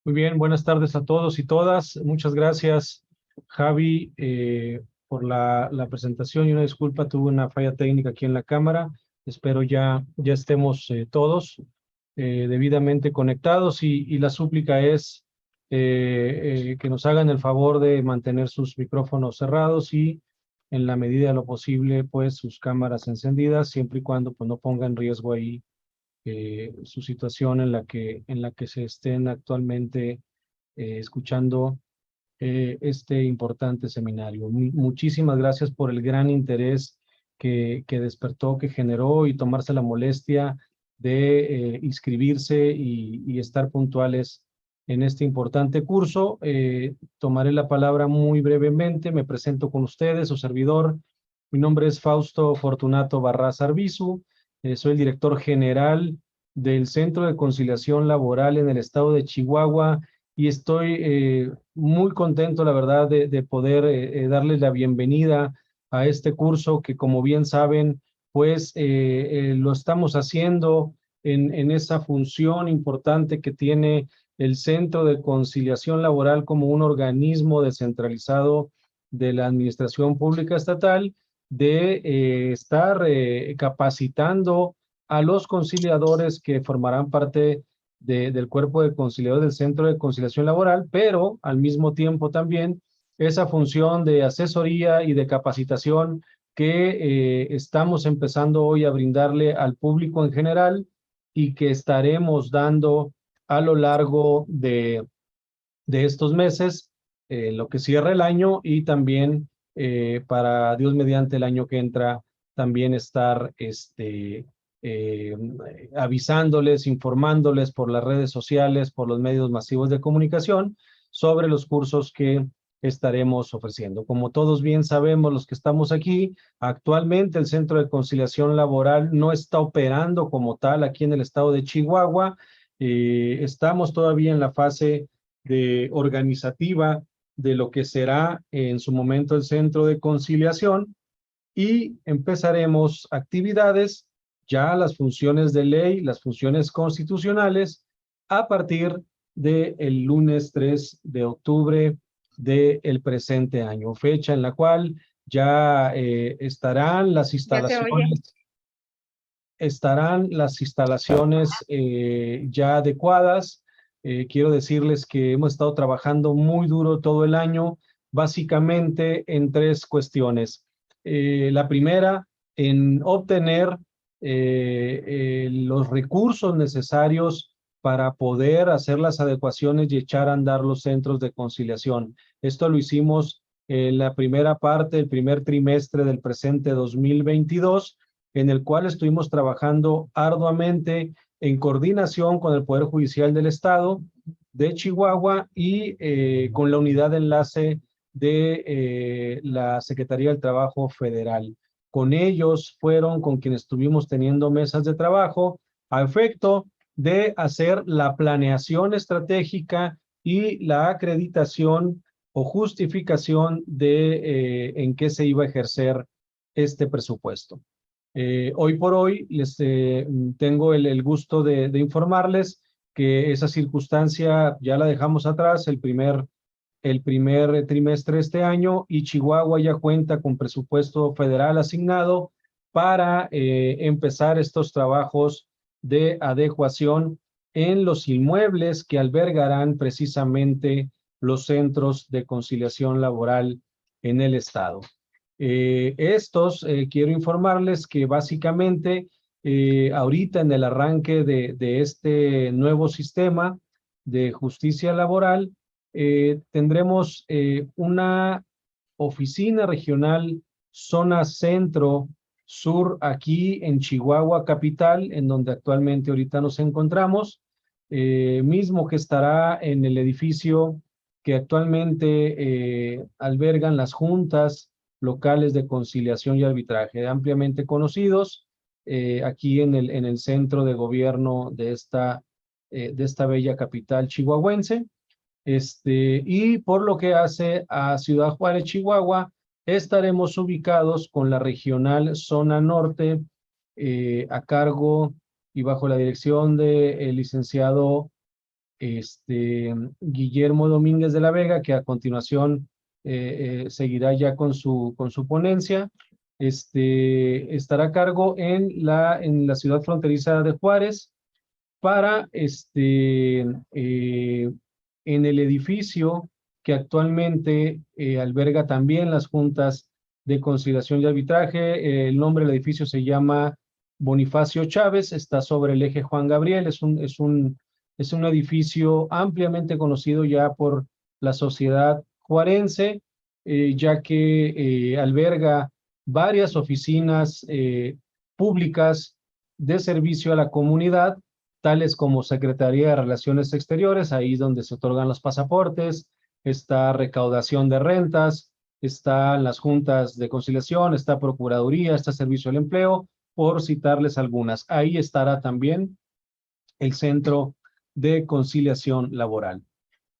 Muy bien, buenas tardes a todos y todas. Muchas gracias, Javi, por la presentación y una disculpa, tuve una falla técnica aquí en la cámara. Espero ya estemos todos debidamente conectados y la súplica es que nos hagan el favor de mantener sus micrófonos cerrados y en la medida de lo posible, pues sus cámaras encendidas, siempre y cuando pues, no ponga en riesgo ahí su situación en la que se estén actualmente escuchando este importante seminario. Muchísimas gracias por el gran interés que despertó, que generó y tomarse la molestia de inscribirse y estar puntuales en este importante curso. Tomaré la palabra muy brevemente. Me presento con ustedes, su servidor. Mi nombre es Fausto Fortunato Barraza Arbizu. Soy el director general del Centro de Conciliación Laboral en el estado de Chihuahua y estoy muy contento, la verdad, de poder darles la bienvenida a este curso que, como bien saben, pues lo estamos haciendo en esa función importante que tiene el Centro de Conciliación Laboral como un organismo descentralizado de la Administración Pública Estatal, de estar capacitando a los conciliadores que formarán parte del cuerpo de conciliadores del Centro de Conciliación Laboral, pero al mismo tiempo también esa función de asesoría y de capacitación que estamos empezando hoy a brindarle al público en general y que estaremos dando a lo largo de estos meses, lo que cierra el año y también para Dios mediante el año que entra también estar eh, avisándoles, informándoles por las redes sociales, por los medios masivos de comunicación sobre los cursos que estaremos ofreciendo. Como todos bien sabemos, los que estamos aquí, actualmente el Centro de Conciliación Laboral no está operando como tal aquí en el estado de Chihuahua. Estamos todavía en la fase organizativa de lo que será en su momento el Centro de Conciliación y empezaremos actividades, ya las funciones de ley, las funciones constitucionales, a partir del lunes 3 de octubre del presente año, fecha en la cual ya estarán las instalaciones ya adecuadas. Quiero decirles que hemos estado trabajando muy duro todo el año, básicamente en tres cuestiones. La primera, en obtener los recursos necesarios para poder hacer las adecuaciones y echar a andar los centros de conciliación. Esto lo hicimos en la primera parte, el primer trimestre del presente 2022, en el cual estuvimos trabajando arduamente en coordinación con el Poder Judicial del Estado de Chihuahua y con la unidad de enlace de la Secretaría del Trabajo Federal. Con ellos fueron con quienes estuvimos teniendo mesas de trabajo a efecto de hacer la planeación estratégica y la acreditación o justificación de en qué se iba a ejercer este presupuesto. Hoy por hoy les tengo el gusto de informarles que esa circunstancia ya la dejamos atrás el primer trimestre de este año y Chihuahua ya cuenta con presupuesto federal asignado para empezar estos trabajos de adecuación en los inmuebles que albergarán precisamente los centros de conciliación laboral en el estado. Quiero informarles que básicamente ahorita en el arranque de este nuevo sistema de justicia laboral, tendremos una oficina regional zona centro sur aquí en Chihuahua capital, en donde actualmente ahorita nos encontramos, mismo que estará en el edificio que actualmente albergan las juntas locales de conciliación y arbitraje, ampliamente conocidos aquí en el centro de gobierno de esta bella capital chihuahuense. Y por lo que hace a Ciudad Juárez, Chihuahua, estaremos ubicados con la regional zona norte a cargo y bajo la dirección del licenciado Guillermo Domínguez de la Vega, que a continuación seguirá ya con su ponencia. Estará a cargo en la ciudad fronteriza de Juárez para en el edificio que actualmente alberga también las juntas de conciliación y arbitraje. El nombre del edificio se llama Bonifacio Chávez, está sobre el eje Juan Gabriel, es un edificio ampliamente conocido ya por la sociedad juarense, ya que alberga varias oficinas públicas de servicio a la comunidad, tales como Secretaría de Relaciones Exteriores, ahí donde se otorgan los pasaportes, está recaudación de rentas, están las juntas de conciliación, está Procuraduría, está Servicio del Empleo, por citarles algunas. Ahí estará también el Centro de Conciliación Laboral.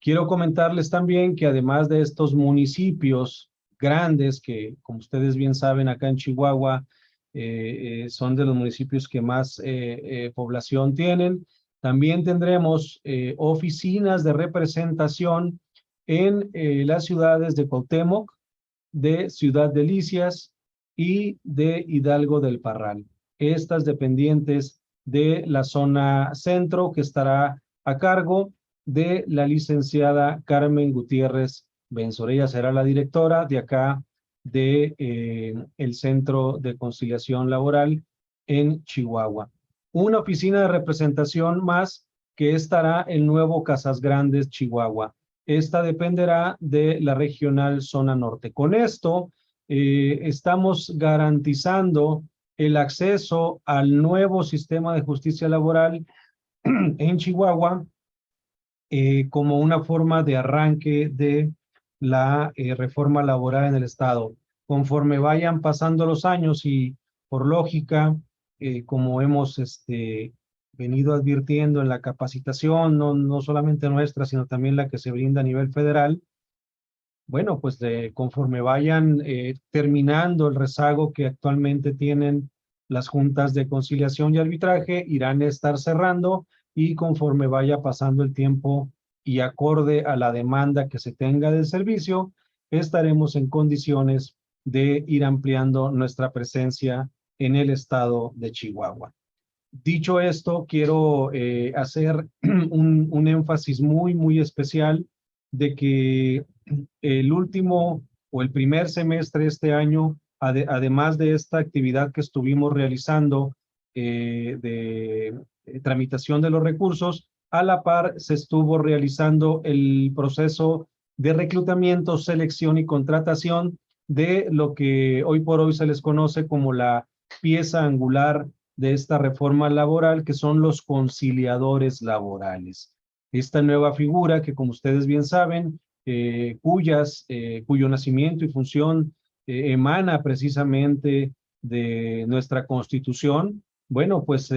Quiero comentarles también que además de estos municipios grandes, que como ustedes bien saben, acá en Chihuahua son de los municipios que más población tienen, también tendremos oficinas de representación en las ciudades de Cuauhtémoc, de Ciudad Delicias y de Hidalgo del Parral. Estas dependientes de la zona centro, que estará a cargo de la licenciada Carmen Gutiérrez Benzor. Ella será la directora de acá de el Centro de Conciliación Laboral en Chihuahua. Una oficina de representación más que estará en Nuevo Casas Grandes, Chihuahua. Esta dependerá de la regional zona norte. Con esto estamos garantizando el acceso al nuevo sistema de justicia laboral en Chihuahua como una forma de arranque de la reforma laboral en el Estado. Conforme vayan pasando los años y por lógica, como hemos venido advirtiendo en la capacitación, no solamente nuestra, sino también la que se brinda a nivel federal, bueno, pues conforme vayan terminando el rezago que actualmente tienen las juntas de conciliación y arbitraje, irán a estar cerrando, y conforme vaya pasando el tiempo y acorde a la demanda que se tenga del servicio, estaremos en condiciones de ir ampliando nuestra presencia en el estado de Chihuahua. Dicho esto, quiero hacer un énfasis muy especial de que el último o el primer semestre de este año, además de esta actividad que estuvimos realizando de tramitación de los recursos, a la par se estuvo realizando el proceso de reclutamiento, selección y contratación de lo que hoy por hoy se les conoce como la pieza angular de esta reforma laboral, que son los conciliadores laborales. Esta nueva figura que, como ustedes bien saben, cuyo nacimiento y función emana precisamente de nuestra Constitución, bueno, pues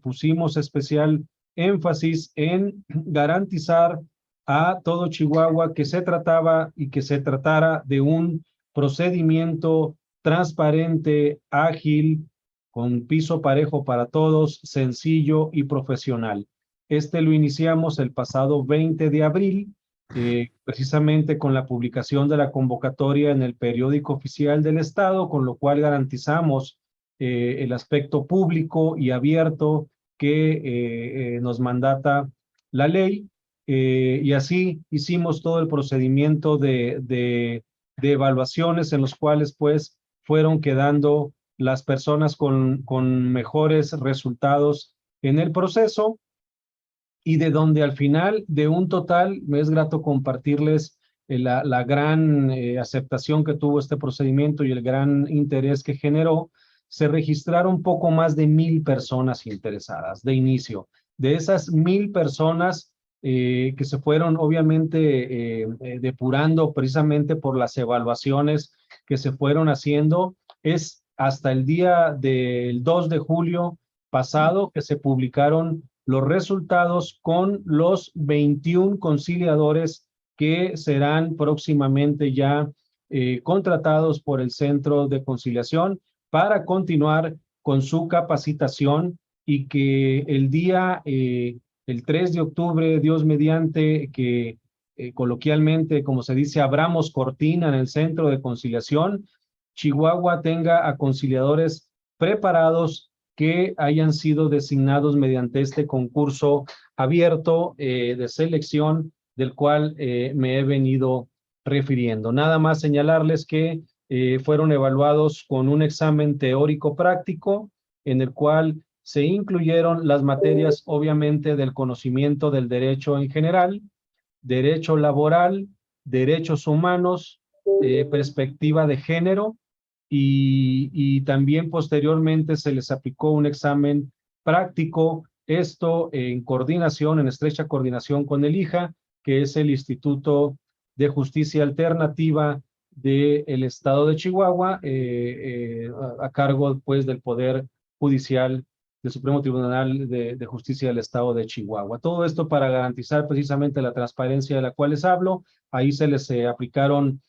pusimos especial énfasis en garantizar a todo Chihuahua que se trataba y que se tratara de un procedimiento transparente, ágil, con piso parejo para todos, sencillo y profesional. Lo iniciamos el pasado 20 de abril, precisamente con la publicación de la convocatoria en el periódico oficial del Estado, con lo cual garantizamos el aspecto público y abierto que nos mandata la ley, y así hicimos todo el procedimiento de evaluaciones en los cuales pues fueron quedando las personas con mejores resultados en el proceso, y de donde al final de un total, me es grato compartirles la gran aceptación que tuvo este procedimiento y el gran interés que generó. Se registraron poco más de 1,000 personas interesadas de inicio. De esas 1,000 personas que se fueron obviamente depurando precisamente por las evaluaciones que se fueron haciendo, es hasta el día del 2 de julio pasado que se publicaron los resultados con los 21 conciliadores que serán próximamente ya contratados por el Centro de Conciliación para continuar con su capacitación y que el día, el 3 de octubre, Dios mediante, que coloquialmente, como se dice, abramos cortina en el centro de conciliación, Chihuahua tenga a conciliadores preparados que hayan sido designados mediante este concurso abierto de selección del cual me he venido refiriendo. Nada más señalarles que fueron evaluados con un examen teórico práctico en el cual se incluyeron las materias, obviamente, del conocimiento del derecho en general, derecho laboral, derechos humanos, perspectiva de género, y también posteriormente se les aplicó un examen práctico, esto en coordinación, en estrecha coordinación con el IJA, que es el Instituto de Justicia Alternativa del Estado de Chihuahua, a cargo pues del Poder Judicial del Supremo Tribunal de Justicia del Estado de Chihuahua. Todo esto para garantizar precisamente la transparencia de la cual les hablo. Ahí se les aplicaron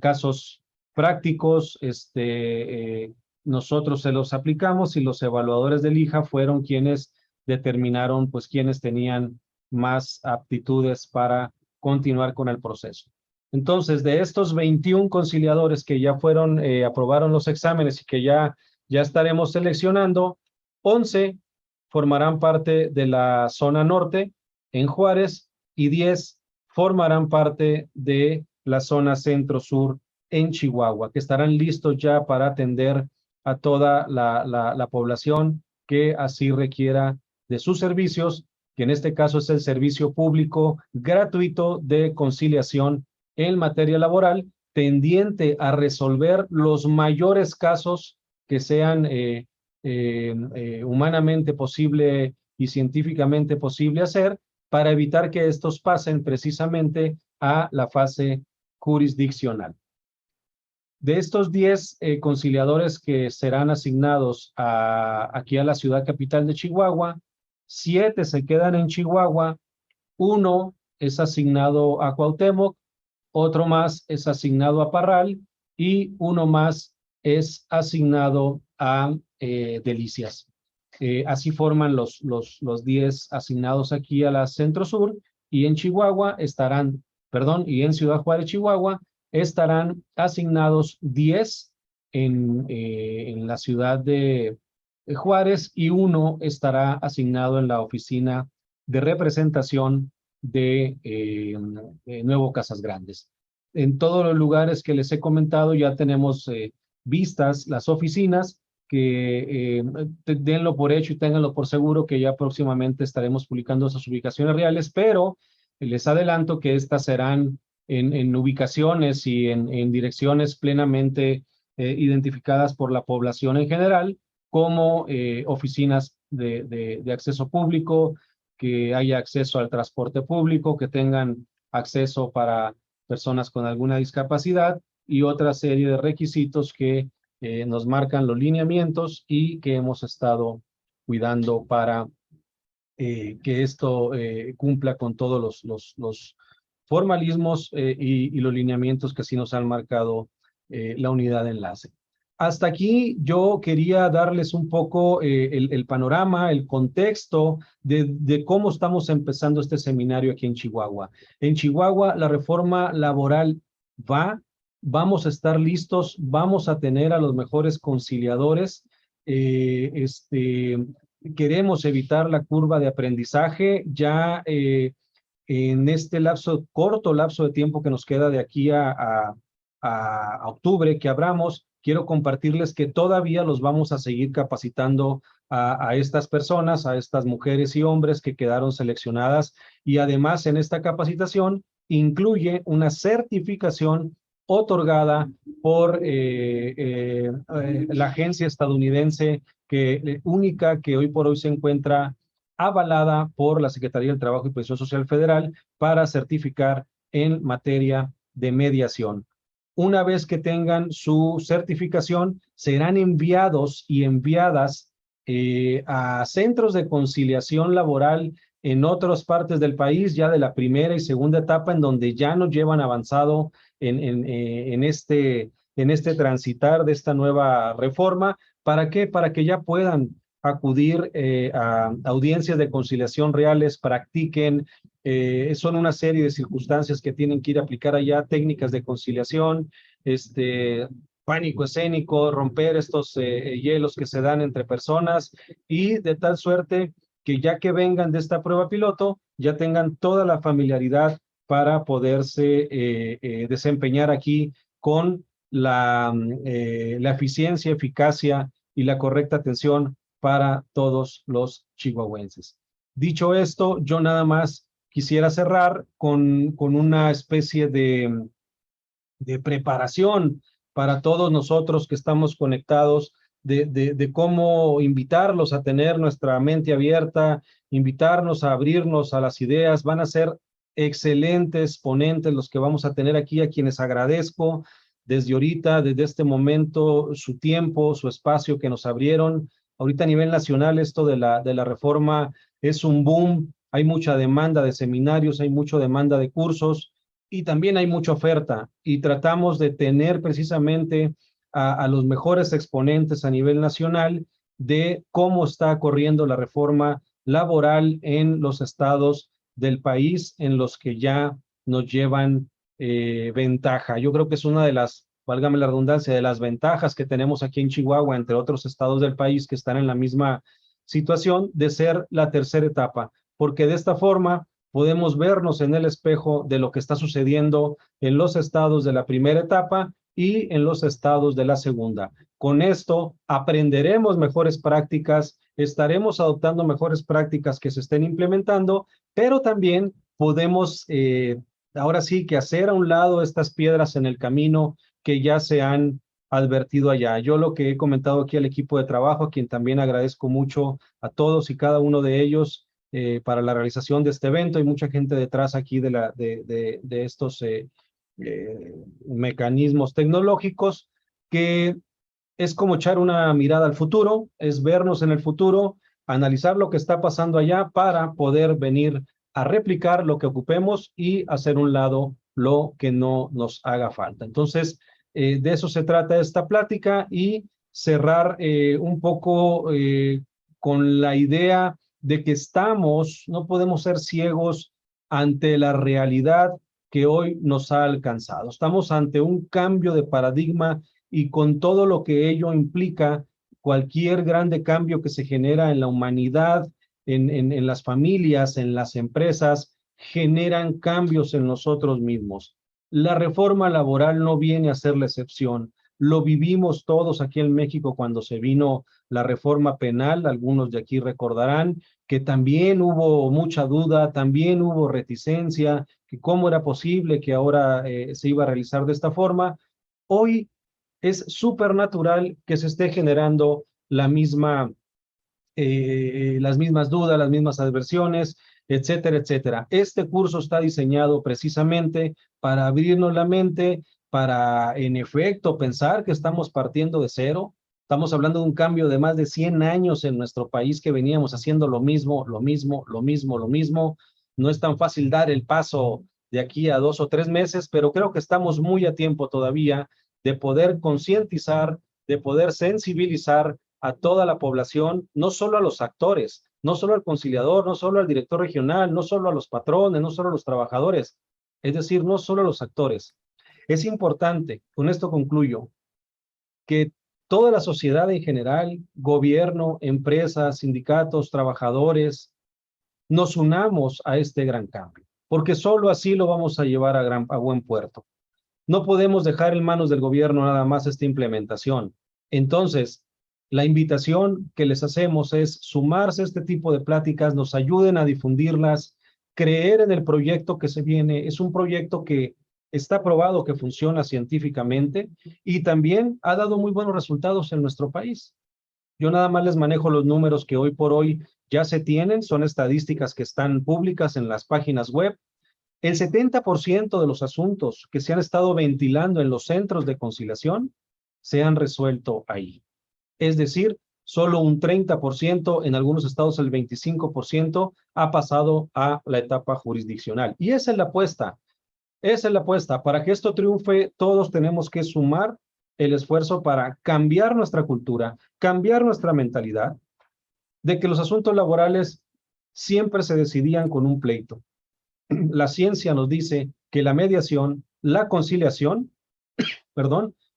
casos prácticos, nosotros se los aplicamos y los evaluadores del IJA fueron quienes determinaron pues quienes tenían más aptitudes para continuar con el proceso. Entonces, de estos 21 conciliadores que ya fueron, aprobaron los exámenes y que ya estaremos seleccionando, 11 formarán parte de la zona norte en Juárez y 10 formarán parte de la zona centro-sur en Chihuahua, que estarán listos ya para atender a toda la población que así requiera de sus servicios, que en este caso es el servicio público gratuito de conciliación en materia laboral, tendiente a resolver los mayores casos que sean humanamente posible y científicamente posible hacer para evitar que estos pasen precisamente a la fase jurisdiccional. De estos 10 conciliadores que serán asignados aquí a la ciudad capital de Chihuahua, 7 se quedan en Chihuahua, 1 es asignado a Cuauhtémoc, otro más es asignado a Parral y 1 más es asignado a Delicias. Así forman los 10 asignados aquí a la Centro Sur, y en Chihuahua estarán, perdón, y en Ciudad Juárez, Chihuahua, estarán asignados 10 en la ciudad de Juárez, y 1 estará asignado en la oficina de representación de Nuevo Casas Grandes. En todos los lugares que les he comentado ya tenemos vistas las oficinas, que denlo por hecho y ténganlo por seguro que ya próximamente estaremos publicando esas ubicaciones reales, pero les adelanto que estas serán en ubicaciones y en direcciones plenamente identificadas por la población en general, como oficinas de acceso público, que haya acceso al transporte público, que tengan acceso para personas con alguna discapacidad y otra serie de requisitos que nos marcan los lineamientos y que hemos estado cuidando para que esto cumpla con todos los formalismos y los lineamientos que sí nos han marcado la unidad de enlace. Hasta aquí yo quería darles un poco el panorama, el contexto de cómo estamos empezando este seminario aquí en Chihuahua. En Chihuahua la reforma laboral vamos a estar listos, vamos a tener a los mejores conciliadores. Queremos evitar la curva de aprendizaje ya en este corto lapso de tiempo que nos queda de aquí a octubre que abramos. Quiero compartirles que todavía los vamos a seguir capacitando a estas personas, a estas mujeres y hombres que quedaron seleccionadas, y además en esta capacitación incluye una certificación otorgada por la agencia estadounidense única que hoy por hoy se encuentra avalada por la Secretaría del Trabajo y Previsión Social Federal para certificar en materia de mediación. Una vez que tengan su certificación, serán enviados y enviadas a centros de conciliación laboral en otras partes del país, ya de la primera y segunda etapa, en donde ya nos llevan avanzado en este transitar de esta nueva reforma. ¿Para qué? Para que ya puedan acudir a audiencias de conciliación reales, practiquen, son una serie de circunstancias que tienen que ir a aplicar allá, técnicas de conciliación, pánico escénico, romper estos hielos que se dan entre personas y de tal suerte que ya que vengan de esta prueba piloto, ya tengan toda la familiaridad para poderse desempeñar aquí con la eficiencia, eficacia y la correcta atención para todos los chihuahuenses. Dicho esto, yo nada más quisiera cerrar con una especie de preparación para todos nosotros que estamos conectados, de cómo invitarlos a tener nuestra mente abierta, invitarnos a abrirnos a las ideas. Van a ser excelentes ponentes los que vamos a tener aquí, a quienes agradezco desde ahorita, desde este momento, su tiempo, su espacio que nos abrieron. Ahorita a nivel nacional esto de la reforma es un boom, hay mucha demanda de seminarios, hay mucha demanda de cursos, y también hay mucha oferta y tratamos de tener precisamente a los mejores exponentes a nivel nacional de cómo está corriendo la reforma laboral en los estados del país en los que ya nos llevan ventaja. Yo creo que es una de las, válgame la redundancia, de las ventajas que tenemos aquí en Chihuahua, entre otros estados del país que están en la misma situación, de ser la tercera etapa, porque de esta forma podemos vernos en el espejo de lo que está sucediendo en los estados de la primera etapa y en los estados de la segunda. Con esto aprenderemos mejores prácticas, estaremos adoptando mejores prácticas que se estén implementando, pero también podemos ahora sí que hacer a un lado estas piedras en el camino que ya se han advertido allá. Yo lo que he comentado aquí al equipo de trabajo, a quien también agradezco mucho a todos y cada uno de ellos, para la realización de este evento. Hay mucha gente detrás aquí de estos mecanismos tecnológicos que es como echar una mirada al futuro, es vernos en el futuro, analizar lo que está pasando allá para poder venir a replicar lo que ocupemos y hacer un lado lo que no nos haga falta. Entonces, de eso se trata esta plática y cerrar un poco con la idea de que no podemos ser ciegos ante la realidad que hoy nos ha alcanzado. Estamos ante un cambio de paradigma y con todo lo que ello implica, cualquier grande cambio que se genera en la humanidad, en las familias, en las empresas, generan cambios en nosotros mismos. La reforma laboral no viene a ser la excepción. Lo vivimos todos aquí en México cuando se vino la reforma penal. Algunos de aquí recordarán que también hubo mucha duda, también hubo reticencia, que cómo era posible que ahora se iba a realizar de esta forma. Hoy es súper natural que se esté generando las mismas dudas, las mismas adversiones, etcétera, etcétera. Este curso está diseñado precisamente para abrirnos la mente, para en efecto pensar que estamos partiendo de cero. Estamos hablando de un cambio de más de 100 años en nuestro país que veníamos haciendo lo mismo, lo mismo, lo mismo, lo mismo. No es tan fácil dar el paso de aquí a 2 o 3 meses, pero creo que estamos muy a tiempo todavía de poder concientizar, de poder sensibilizar a toda la población, no solo a los actores, no solo al conciliador, no solo al director regional, no solo a los patrones, no solo a los trabajadores, es decir, no solo a los actores. Es importante, con esto concluyo, que toda la sociedad en general, gobierno, empresas, sindicatos, trabajadores, nos unamos a este gran cambio, porque solo así lo vamos a llevar a buen puerto. No podemos dejar en manos del gobierno nada más esta implementación. Entonces, la invitación que les hacemos es sumarse a este tipo de pláticas, nos ayuden a difundirlas, creer en el proyecto que se viene. Es un proyecto que está probado que funciona científicamente y también ha dado muy buenos resultados en nuestro país. Yo nada más les manejo los números que hoy por hoy ya se tienen, son estadísticas que están públicas en las páginas web. El 70% de los asuntos que se han estado ventilando en los centros de conciliación se han resuelto ahí. Es decir, solo un 30%, en algunos estados el 25%, ha pasado a la etapa jurisdiccional. Y esa es la apuesta. Esa es la apuesta. Para que esto triunfe, todos tenemos que sumar el esfuerzo para cambiar nuestra cultura, cambiar nuestra mentalidad, de que los asuntos laborales siempre se decidían con un pleito. La ciencia nos dice que la mediación, la conciliación,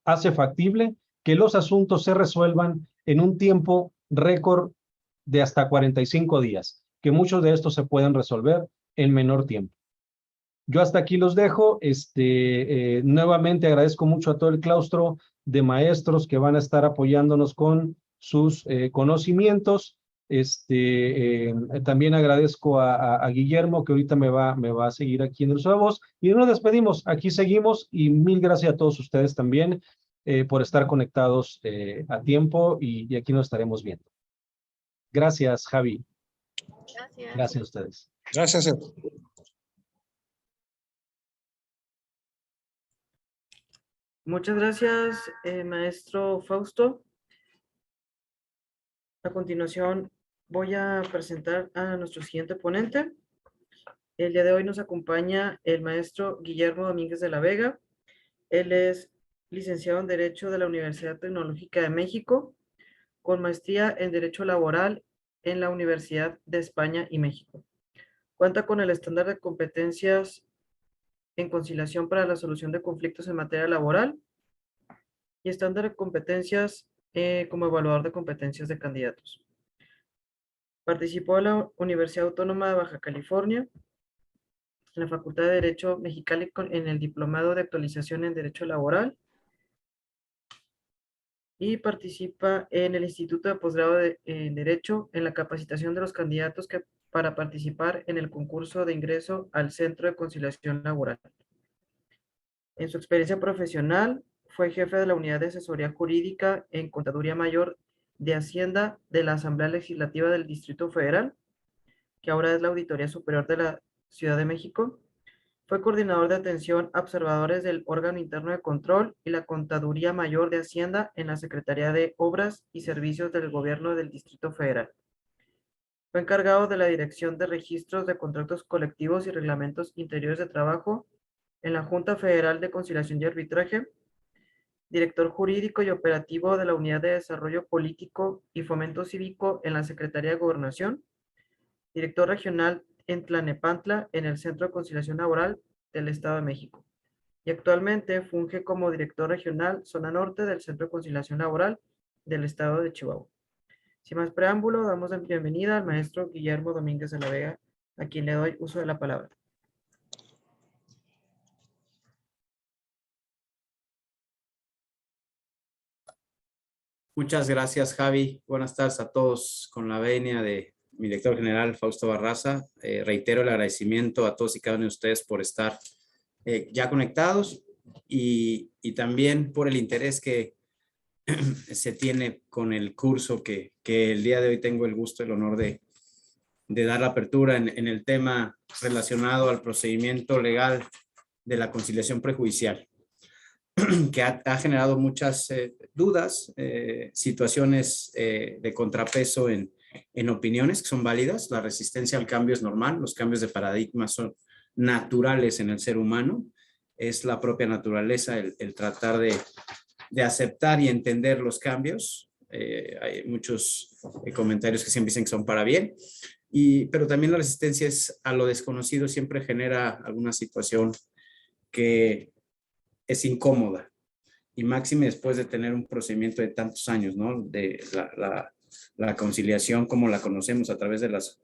hace factible que los asuntos se resuelvan en un tiempo récord de hasta 45 días, que muchos de estos se pueden resolver en menor tiempo. Yo hasta aquí los dejo. Nuevamente agradezco mucho a todo el claustro de maestros que van a estar apoyándonos con sus conocimientos. También agradezco a Guillermo, que ahorita me va a seguir aquí en el uso de voz. Y nos despedimos. Aquí seguimos y mil gracias a todos ustedes también por estar conectados a tiempo y aquí nos estaremos viendo. Gracias, Javi. Gracias. Gracias a ustedes. Gracias. Muchas gracias, maestro Fausto. A continuación voy a presentar a nuestro siguiente ponente. El día de hoy nos acompaña el maestro Guillermo Domínguez de la Vega. Él es licenciado en Derecho de la Universidad Tecnológica de México, con maestría en Derecho Laboral en la Universidad de España y México. Cuenta con el estándar de competencias en conciliación para la solución de conflictos en materia laboral y estándar de competencias como evaluador de competencias de candidatos. Participó en la Universidad Autónoma de Baja California, en la Facultad de Derecho Mexicali en el Diplomado de Actualización en Derecho Laboral y participa en el Instituto de Posgrado en Derecho en la capacitación de los candidatos para participar en el concurso de ingreso al Centro de Conciliación Laboral. En su experiencia profesional, fue jefe de la Unidad de Asesoría Jurídica en Contaduría Mayor de Hacienda de la Asamblea Legislativa del Distrito Federal, que ahora es la Auditoría Superior de la Ciudad de México. Fue coordinador de atención a observadores del órgano interno de control y la Contaduría Mayor de Hacienda en la Secretaría de Obras y Servicios del Gobierno del Distrito Federal. Fue encargado de la Dirección de Registros de Contratos Colectivos y Reglamentos Interiores de Trabajo en la Junta Federal de Conciliación y Arbitraje, director jurídico y operativo de la Unidad de Desarrollo Político y Fomento Cívico en la Secretaría de Gobernación, director regional en Tlalnepantla en el Centro de Conciliación Laboral del Estado de México. Y actualmente funge como director regional Zona Norte del Centro de Conciliación Laboral del Estado de Chihuahua. Sin más preámbulo, damos la bienvenida al maestro Guillermo Domínguez de la Vega, a quien le doy uso de la palabra. Muchas gracias, Javi. Buenas tardes a todos. Con la venia de mi director general, Fausto Barraza, reitero el agradecimiento a todos y cada uno de ustedes por estar ya conectados y también por el interés que se tiene con el curso que el día de hoy tengo el gusto y el honor de dar la apertura en el tema relacionado al procedimiento legal de la conciliación prejudicial, que ha generado muchas dudas, situaciones de contrapeso en opiniones que son válidas. La resistencia al cambio es normal, los cambios de paradigma son naturales en el ser humano, es la propia naturaleza el tratar de aceptar y entender los cambios. Hay muchos comentarios que siempre dicen que son para bien, pero también la resistencia a lo desconocido siempre genera alguna situación que es incómoda, y máxime después de tener un procedimiento de tantos años, ¿no? De la conciliación como la conocemos a través de las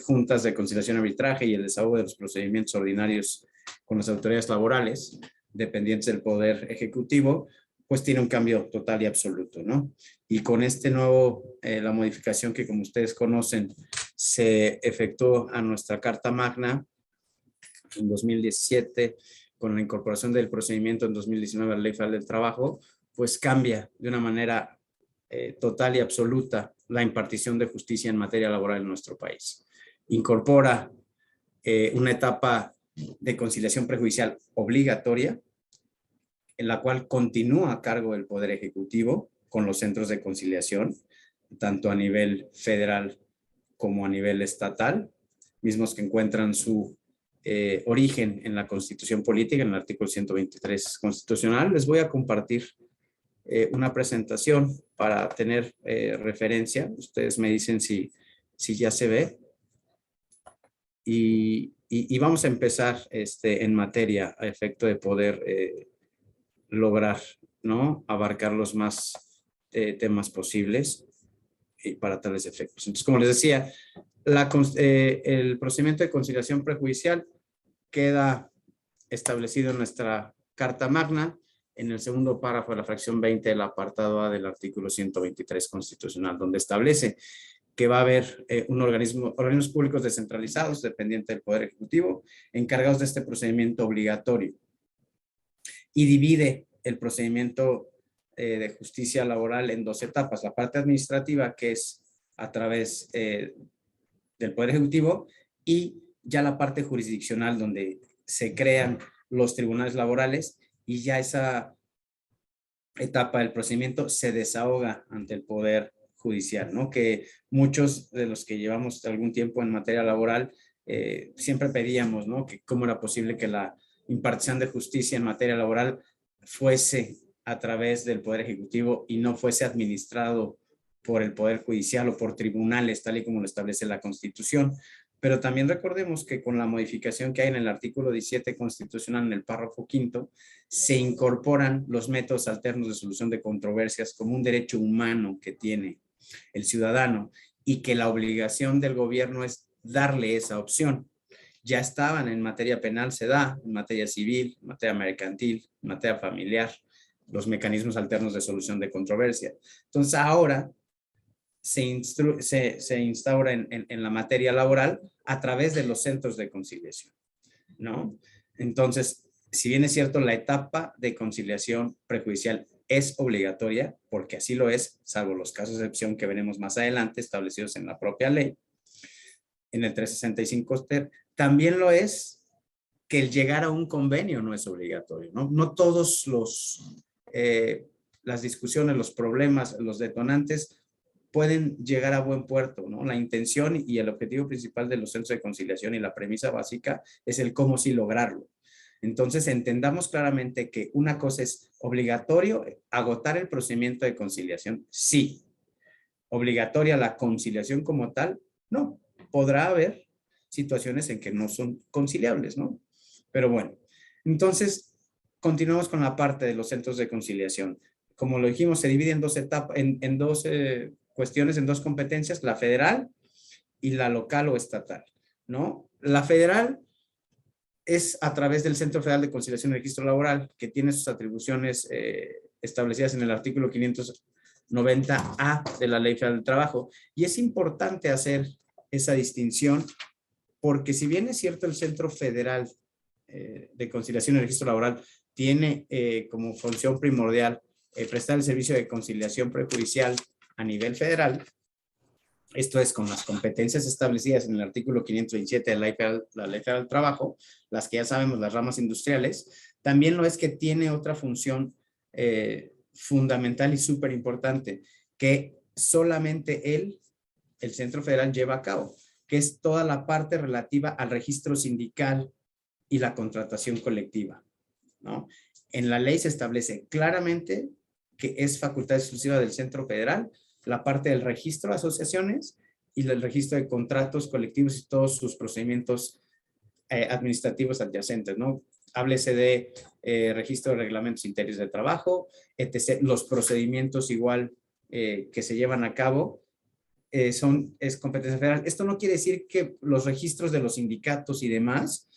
juntas de conciliación y arbitraje y el desahogo de los procedimientos ordinarios con las autoridades laborales dependientes del Poder Ejecutivo, pues tiene un cambio total y absoluto, ¿no? Y con este nuevo, la modificación que como ustedes conocen, se efectuó a nuestra Carta Magna en 2017, con la incorporación del procedimiento en 2019 a la Ley Federal del Trabajo, pues cambia de una manera total y absoluta la impartición de justicia en materia laboral en nuestro país. Incorpora una etapa de conciliación prejudicial obligatoria, en la cual continúa a cargo del Poder Ejecutivo con los centros de conciliación, tanto a nivel federal como a nivel estatal, mismos que encuentran su origen en la Constitución Política, en el artículo 123 constitucional. Les voy a compartir una presentación para tener referencia. Ustedes me dicen si ya se ve. Y vamos a empezar en materia a efecto de poder lograr, ¿no?, abarcar los más temas posibles y para tales efectos. Entonces, como les decía, el procedimiento de conciliación prejudicial queda establecido en nuestra Carta Magna en el segundo párrafo de la fracción 20 del apartado A del artículo 123 constitucional, donde establece que va a haber organismos públicos descentralizados, dependientes del Poder Ejecutivo, encargados de este procedimiento obligatorio. Y divide el procedimiento de justicia laboral en dos etapas. La parte administrativa, que es a través del Poder Ejecutivo, y ya la parte jurisdiccional, donde se crean los tribunales laborales, y ya esa etapa del procedimiento se desahoga ante el Poder Judicial, ¿no? Que muchos de los que llevamos algún tiempo en materia laboral siempre pedíamos, ¿no?, que cómo era posible que la impartición de justicia en materia laboral fuese a través del Poder Ejecutivo y no fuese administrado por el Poder Judicial o por tribunales, tal y como lo establece la Constitución. Pero también recordemos que con la modificación que hay en el artículo 17 constitucional, en el párrafo 5º, se incorporan los métodos alternos de solución de controversias como un derecho humano que tiene el ciudadano, y que la obligación del gobierno es darle esa opción. Ya estaban en materia penal, se da en materia civil, en materia mercantil, en materia familiar, los mecanismos alternos de solución de controversia. Entonces ahora se instaura en la materia laboral a través de los centros de conciliación, ¿no? Entonces, si bien es cierto, la etapa de conciliación prejudicial es obligatoria, porque así lo es, salvo los casos de excepción que veremos más adelante, establecidos en la propia ley, en el 365 ter, también lo es que el llegar a un convenio no es obligatorio, ¿no? No todos las discusiones, los problemas, los detonantes pueden llegar a buen puerto, ¿no? La intención y el objetivo principal de los centros de conciliación y la premisa básica es el cómo sí lograrlo. Entonces, entendamos claramente que una cosa es obligatorio agotar el procedimiento de conciliación, sí. Obligatoria la conciliación como tal, no. Podrá haber situaciones en que no son conciliables, ¿no? Pero bueno, entonces, continuamos con la parte de los centros de conciliación. Como lo dijimos, se divide en dos etapas, en dos cuestiones, en dos competencias, la federal y la local o estatal, ¿no? La federal es a través del Centro Federal de Conciliación y Registro Laboral, que tiene sus atribuciones establecidas en el artículo 590A de la Ley Federal del Trabajo. Y es importante hacer esa distinción, porque si bien es cierto el Centro Federal de Conciliación y Registro Laboral tiene como función primordial prestar el servicio de conciliación prejudicial a nivel federal, esto es con las competencias establecidas en el artículo 527 de la Ley Federal del Trabajo, las que ya sabemos, las ramas industriales, también lo es que tiene otra función fundamental y súper importante, que solamente el Centro Federal lleva a cabo, que es toda la parte relativa al registro sindical y la contratación colectiva, ¿no? En la ley se establece claramente que es facultad exclusiva del Centro Federal la parte del registro de asociaciones y el registro de contratos colectivos y todos sus procedimientos administrativos adyacentes, ¿no? Háblese de registro de reglamentos interiores de trabajo, etc. Los procedimientos igual que se llevan a cabo es competencia federal. Esto no quiere decir que los registros de los sindicatos y demás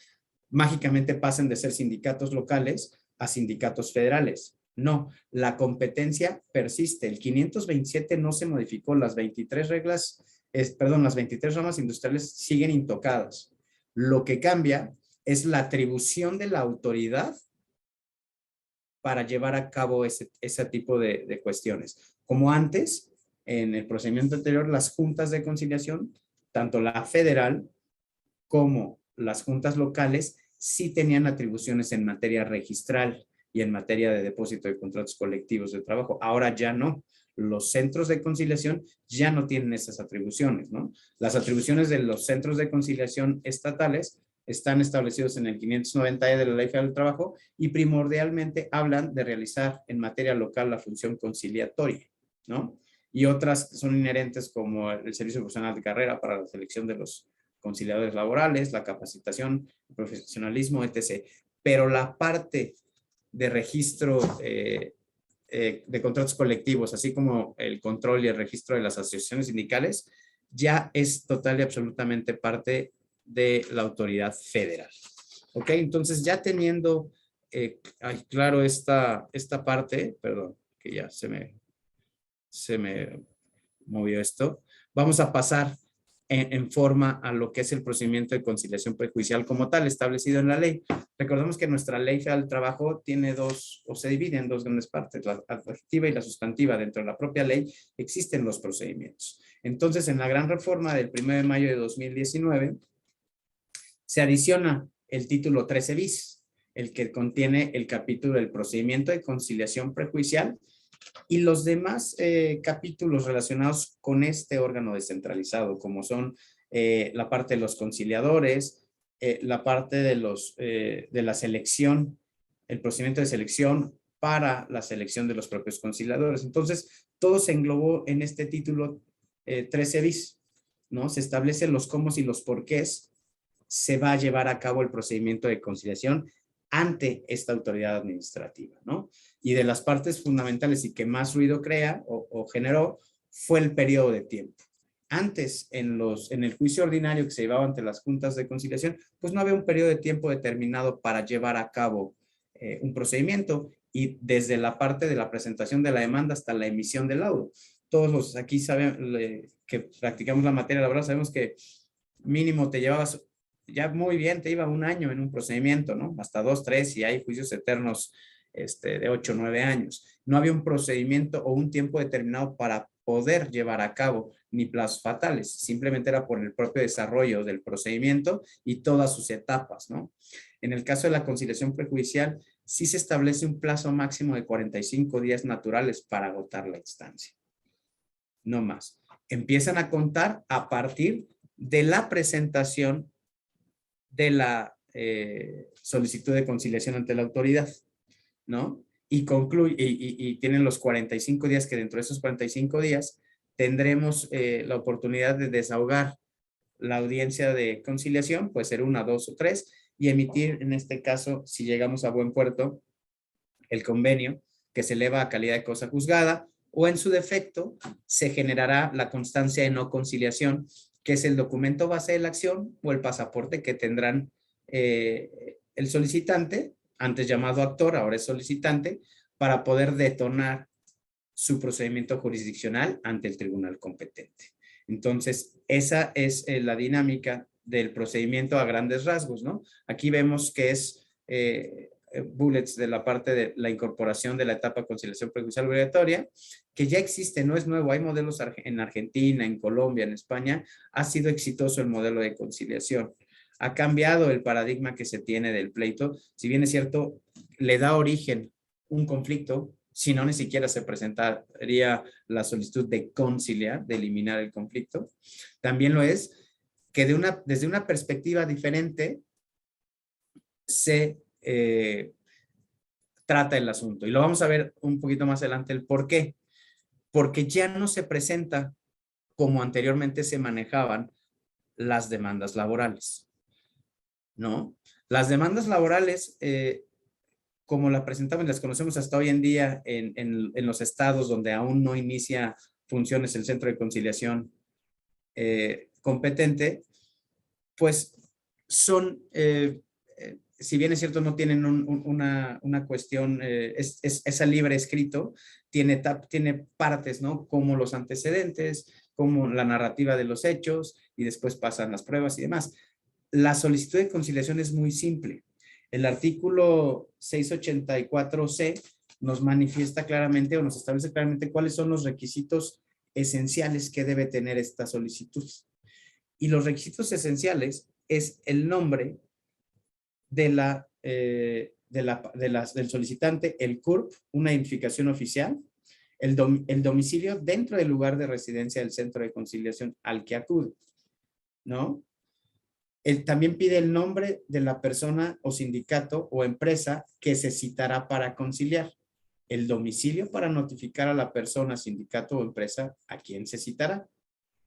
mágicamente pasen de ser sindicatos locales a sindicatos federales. No, la competencia persiste. El 527 no se modificó. Las 23 las 23 ramas industriales siguen intocadas. Lo que cambia es la atribución de la autoridad para llevar a cabo ese tipo de cuestiones. Como antes, en el procedimiento anterior, las juntas de conciliación, tanto la federal como las juntas locales, sí tenían atribuciones en materia registral y en materia de depósito de contratos colectivos de trabajo. Ahora ya no. Los centros de conciliación ya no tienen esas atribuciones, ¿no? Las atribuciones de los centros de conciliación estatales están establecidos en el 590E de la Ley Federal del Trabajo y primordialmente hablan de realizar en materia local la función conciliatoria, ¿no? Y otras son inherentes como el servicio profesional de carrera para la selección de los conciliadores laborales, la capacitación, el profesionalismo, etc. Pero la parte de registro de contratos colectivos, así como el control y el registro de las asociaciones sindicales, ya es total y absolutamente parte de la autoridad federal. ¿Ok? Entonces, ya teniendo claro esta parte, perdón, que ya se me movió esto, vamos a pasar en forma a lo que es el procedimiento de conciliación prejudicial como tal, establecido en la ley. Recordemos que nuestra ley federal del trabajo tiene dos, o se divide en dos grandes partes, la adjetiva y la sustantiva. Dentro de la propia ley existen los procedimientos. Entonces, en la gran reforma del 1 de mayo de 2019, se adiciona el título 13 bis, el que contiene el capítulo del procedimiento de conciliación prejudicial y los demás capítulos relacionados con este órgano descentralizado, como son la parte de los conciliadores, la parte de la selección, el procedimiento de selección para la selección de los propios conciliadores. Entonces, todo se englobó en este título 13 bis, ¿no? Se establecen los cómo y los porqués se va a llevar a cabo el procedimiento de conciliación ante esta autoridad administrativa, ¿no? Y de las partes fundamentales y que más ruido crea o generó fue el periodo de tiempo. Antes, en el juicio ordinario que se llevaba ante las juntas de conciliación, pues no había un periodo de tiempo determinado para llevar a cabo un procedimiento, y desde la parte de la presentación de la demanda hasta la emisión del laudo. Todos los aquí saben que practicamos la materia laboral, sabemos que mínimo te llevabas, ya muy bien, te iba un año en un procedimiento, ¿no? Hasta 2, 3, y hay juicios eternos de 8, 9 años. No había un procedimiento o un tiempo determinado para poder llevar a cabo, ni plazos fatales, simplemente era por el propio desarrollo del procedimiento y todas sus etapas, ¿no? En el caso de la conciliación prejudicial, sí se establece un plazo máximo de 45 días naturales para agotar la instancia. No más. Empiezan a contar a partir de la presentación de la solicitud de conciliación ante la autoridad, ¿no? Y concluye, y tienen los 45 días, que dentro de esos 45 días tendremos la oportunidad de desahogar la audiencia de conciliación, puede ser 1, 2 o 3, y emitir, en este caso, si llegamos a buen puerto, el convenio que se eleva a calidad de cosa juzgada, o en su defecto se generará la constancia de no conciliación, que es el documento base de la acción o el pasaporte que tendrán el solicitante, antes llamado actor, ahora es solicitante, para poder detonar su procedimiento jurisdiccional ante el tribunal competente. Entonces, esa es la dinámica del procedimiento a grandes rasgos, ¿no? Aquí vemos que es bullets de la parte de la incorporación de la etapa de conciliación prejudicial obligatoria, que ya existe, no es nuevo, hay modelos en Argentina, en Colombia, en España, ha sido exitoso el modelo de conciliación. Ha cambiado el paradigma que se tiene del pleito, si bien es cierto, le da origen un conflicto, si no, ni siquiera se presentaría la solicitud de conciliar, de eliminar el conflicto. También lo es que desde una perspectiva diferente se trata el asunto. Y lo vamos a ver un poquito más adelante el por qué. Porque ya no se presenta como anteriormente se manejaban las demandas laborales, ¿no? Las demandas laborales, como la presentamos, las conocemos hasta hoy en día en los estados donde aún no inicia funciones el centro de conciliación competente, pues son, si bien es cierto, no tienen una cuestión, es a libre escrito, tiene partes, ¿no? Como los antecedentes, como la narrativa de los hechos, y después pasan las pruebas y demás. La solicitud de conciliación es muy simple. El artículo 684C nos manifiesta claramente o nos establece claramente cuáles son los requisitos esenciales que debe tener esta solicitud. Y los requisitos esenciales es el nombre del solicitante, el CURP, una identificación oficial, el domicilio dentro del lugar de residencia del centro de conciliación al que acude, ¿no? También pide el nombre de la persona o sindicato o empresa que se citará para conciliar, el domicilio para notificar a la persona, sindicato o empresa a quien se citará,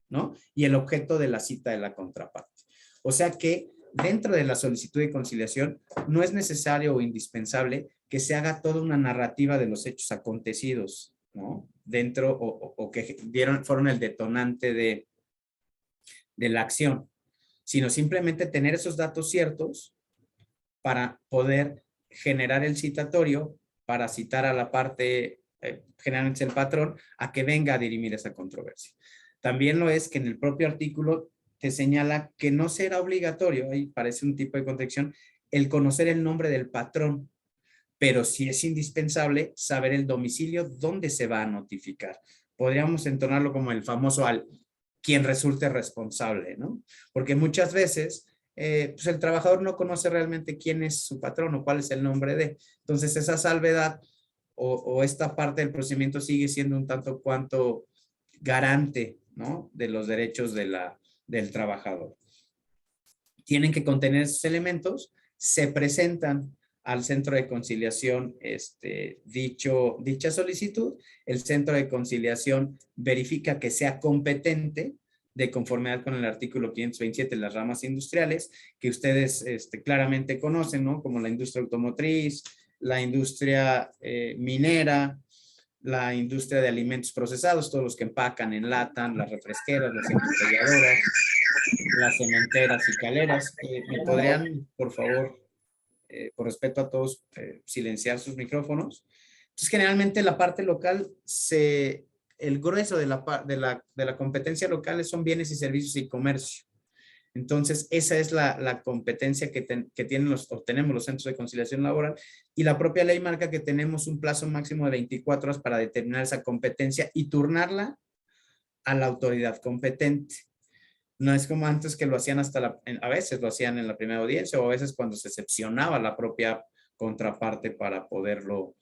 ¿no? Y el objeto de la cita de la contraparte. O sea que dentro de la solicitud de conciliación no es necesario o indispensable que se haga toda una narrativa de los hechos acontecidos, ¿no? Dentro o que fueron el detonante de la acción, sino simplemente tener esos datos ciertos para poder generar el citatorio, para citar a la parte, generalmente el patrón, a que venga a dirimir esa controversia. También lo es que en el propio artículo te señala que no será obligatorio, ahí parece un tipo de contradicción, el conocer el nombre del patrón, pero sí es indispensable saber el domicilio donde se va a notificar. Podríamos entonarlo como el famoso al quien resulte responsable, ¿no? Porque muchas veces pues el trabajador no conoce realmente quién es su patrón o cuál es el nombre de. Entonces esa salvedad o esta parte del procedimiento sigue siendo un tanto cuanto garante, ¿no? De los derechos del trabajador. Tienen que contener esos elementos, se presentan al centro de conciliación dicha solicitud, el centro de conciliación verifica que sea competente de conformidad con el artículo 527 de las ramas industriales, que ustedes claramente conocen, ¿no? Como la industria automotriz, la industria minera, la industria de alimentos procesados, todos los que empacan, enlatan, las refresqueras, las embotelladoras, las cementeras y caleras. ¿Me podrían, por favor, por respeto a todos, silenciar sus micrófonos? Entonces, generalmente la parte local, el grueso de la competencia local son bienes y servicios y comercio. Entonces, esa es la competencia que tenemos los centros de conciliación laboral, y la propia ley marca que tenemos un plazo máximo de 24 horas para determinar esa competencia y turnarla a la autoridad competente. No es como antes que lo hacían a veces lo hacían en la primera audiencia, o a veces cuando se excepcionaba la propia contraparte para poderlo,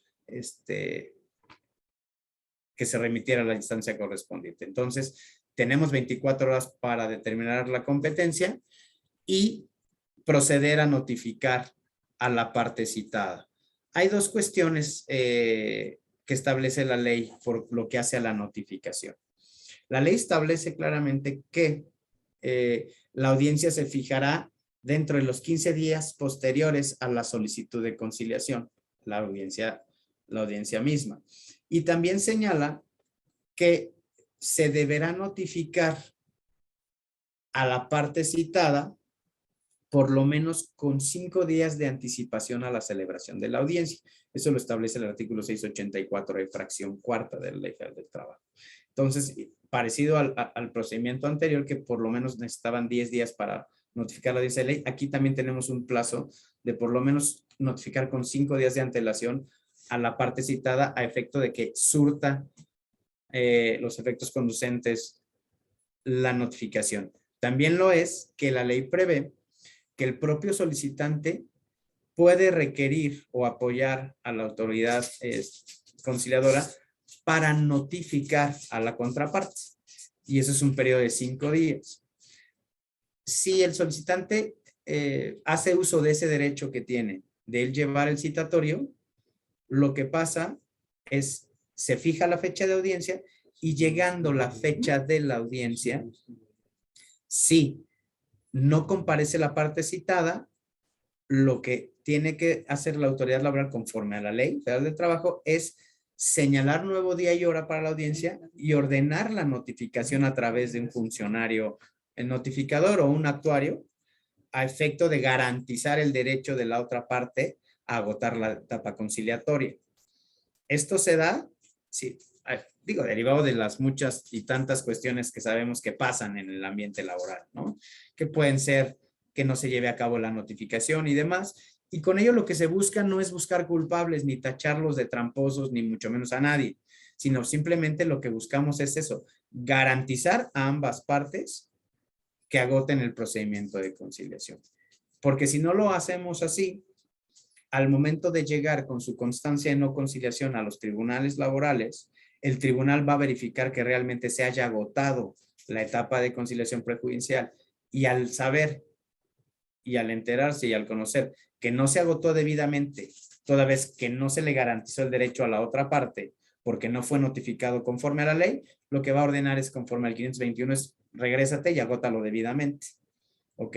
que se remitiera a la instancia correspondiente. Entonces, tenemos 24 horas para determinar la competencia y proceder a notificar a la parte citada. Hay dos cuestiones que establece la ley por lo que hace a la notificación. La ley establece claramente que la audiencia se fijará dentro de los 15 días posteriores a la solicitud de conciliación, la audiencia misma. Y también señala que se deberá notificar a la parte citada por lo menos con 5 días de anticipación a la celebración de la audiencia. Eso lo establece el artículo 684 de fracción cuarta de la Ley Federal del Trabajo. Entonces, parecido al procedimiento anterior, que por lo menos necesitaban 10 días para notificar la audiencia de ley, aquí también tenemos un plazo de por lo menos notificar con 5 días de antelación a la parte citada a efecto de que surta los efectos conducentes la notificación. También lo es que la ley prevé que el propio solicitante puede requerir o apoyar a la autoridad conciliadora para notificar a la contraparte. Y eso es un periodo de 5 días. Si el solicitante hace uso de ese derecho que tiene de él llevar el citatorio, lo que pasa es, se fija la fecha de audiencia y llegando la fecha de la audiencia, si no comparece la parte citada, lo que tiene que hacer la autoridad laboral conforme a la Ley Federal del Trabajo es señalar nuevo día y hora para la audiencia y ordenar la notificación a través de un funcionario, el notificador o un actuario, a efecto de garantizar el derecho de la otra parte a agotar la etapa conciliatoria. Esto se da, sí, derivado de las muchas y tantas cuestiones que sabemos que pasan en el ambiente laboral, ¿no? Que pueden ser que no se lleve a cabo la notificación y demás, y con ello lo que se busca no es buscar culpables, ni tacharlos de tramposos, ni mucho menos a nadie, sino simplemente lo que buscamos es eso, garantizar a ambas partes que agoten el procedimiento de conciliación. Porque si no lo hacemos así, al momento de llegar con su constancia de no conciliación a los tribunales laborales, el tribunal va a verificar que realmente se haya agotado la etapa de conciliación prejudicial, y al saber y al enterarse y al conocer que no se agotó debidamente, toda vez que no se le garantizó el derecho a la otra parte porque no fue notificado conforme a la ley, lo que va a ordenar es conforme al 521 es regrésate y agótalo debidamente. ¿Ok?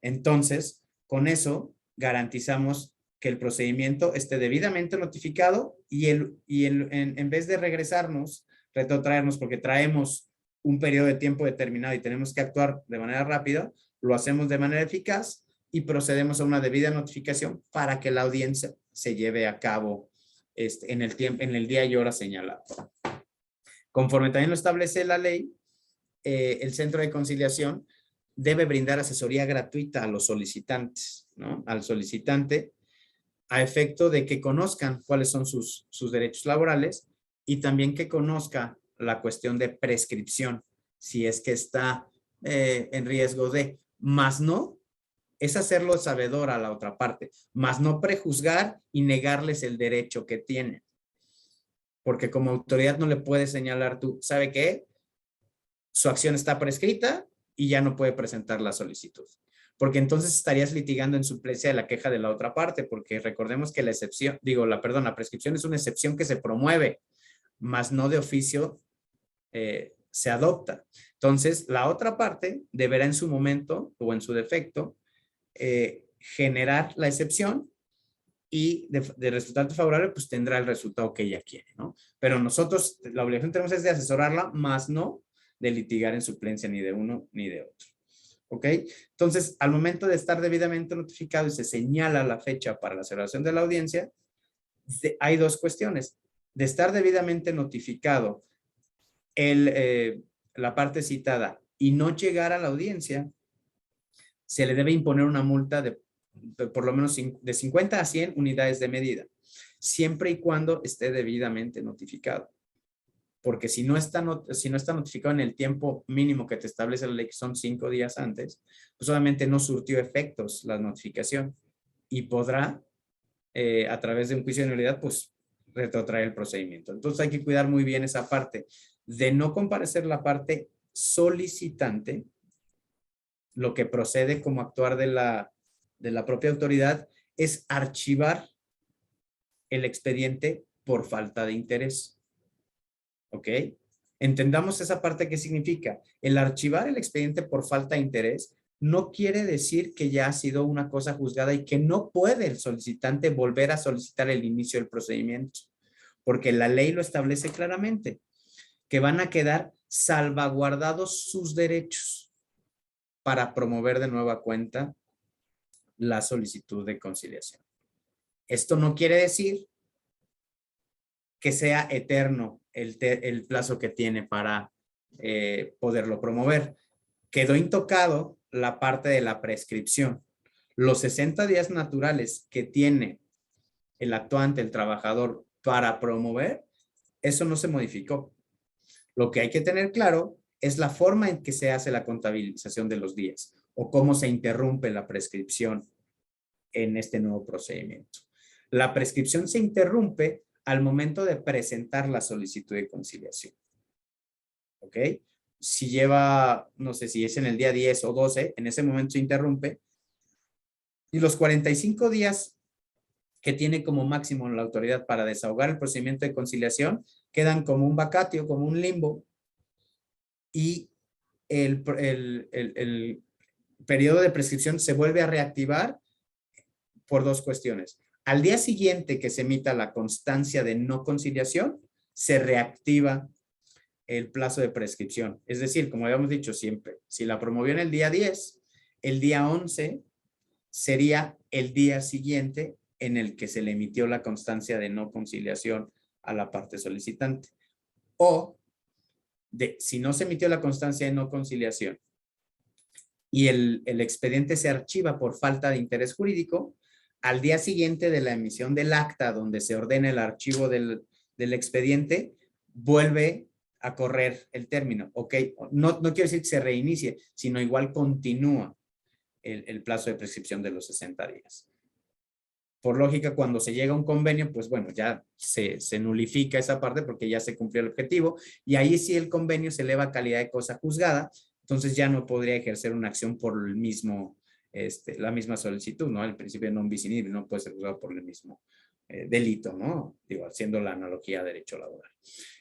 Entonces, con eso garantizamos que el procedimiento esté debidamente notificado y en vez de regresarnos, retrotraernos porque traemos un periodo de tiempo determinado y tenemos que actuar de manera rápida, lo hacemos de manera eficaz y procedemos a una debida notificación para que la audiencia se lleve a cabo en el día y hora señalado. Conforme también lo establece la ley, el centro de conciliación debe brindar asesoría gratuita a los solicitantes, ¿no? Al solicitante, a efecto de que conozcan cuáles son sus derechos laborales y también que conozca la cuestión de prescripción, si es que está en riesgo de, más no, es hacerlo sabedor a la otra parte, más no prejuzgar y negarles el derecho que tienen. Porque como autoridad no le puedes señalar tú, ¿sabe qué? Su acción está prescrita y ya no puede presentar la solicitud. Porque entonces estarías litigando en suplencia de la queja de la otra parte, porque recordemos que la prescripción es una excepción que se promueve, más no de oficio se adopta. Entonces, la otra parte deberá en su momento o en su defecto generar la excepción y de resultado favorable, pues tendrá el resultado que ella quiere, ¿no? Pero nosotros, la obligación que tenemos es de asesorarla, más no de litigar en suplencia ni de uno ni de otro. ¿Ok? Entonces, al momento de estar debidamente notificado y se señala la fecha para la celebración de la audiencia, hay dos cuestiones. De estar debidamente notificado la parte citada y no llegar a la audiencia, se le debe imponer una multa de por lo menos de 50 a 100 unidades de medida, siempre y cuando esté debidamente notificado. Porque si no está notificado en el tiempo mínimo que te establece la ley, que son 5 días antes, pues obviamente no surtió efectos la notificación y podrá, a través de un juicio de nulidad, pues retrotraer el procedimiento. Entonces hay que cuidar muy bien esa parte de no comparecer la parte solicitante, lo que procede como actuar de la propia autoridad es archivar el expediente por falta de interés. ¿Ok? Entendamos esa parte. ¿Qué significa? El archivar el expediente por falta de interés no quiere decir que ya ha sido una cosa juzgada y que no puede el solicitante volver a solicitar el inicio del procedimiento, porque la ley lo establece claramente, que van a quedar salvaguardados sus derechos para promover de nueva cuenta la solicitud de conciliación. Esto no quiere decir que sea eterno el plazo que tiene para poderlo promover. Quedó intocado la parte de la prescripción. Los 60 días naturales que tiene el actuante, el trabajador, para promover, eso no se modificó. Lo que hay que tener claro es la forma en que se hace la contabilización de los días o cómo se interrumpe la prescripción en este nuevo procedimiento. La prescripción se interrumpe al momento de presentar la solicitud de conciliación. ¿Ok? Si lleva, no sé si es en el día 10 o 12, en ese momento se interrumpe. Y los 45 días que tiene como máximo la autoridad para desahogar el procedimiento de conciliación quedan como un vacatio, como un limbo. Y el periodo de prescripción se vuelve a reactivar por dos cuestiones. Al día siguiente que se emita la constancia de no conciliación, se reactiva el plazo de prescripción. Es decir, como habíamos dicho siempre, si la promovió en el día 10, el día 11 sería el día siguiente en el que se le emitió la constancia de no conciliación a la parte solicitante. O, si no se emitió la constancia de no conciliación y el expediente se archiva por falta de interés jurídico, al día siguiente de la emisión del acta donde se ordena el archivo del expediente, vuelve a correr el término. ¿Ok? No quiero decir que se reinicie, sino igual continúa el plazo de prescripción de los 60 días. Por lógica, cuando se llega a un convenio, pues bueno, ya se nulifica esa parte porque ya se cumplió el objetivo y ahí sí el convenio se eleva a calidad de cosa juzgada, entonces ya no podría ejercer una acción por el mismo la misma solicitud, ¿no? El principio de non bis in idem no puede ser juzgado por el mismo delito, ¿no? Digo, haciendo la analogía a derecho laboral.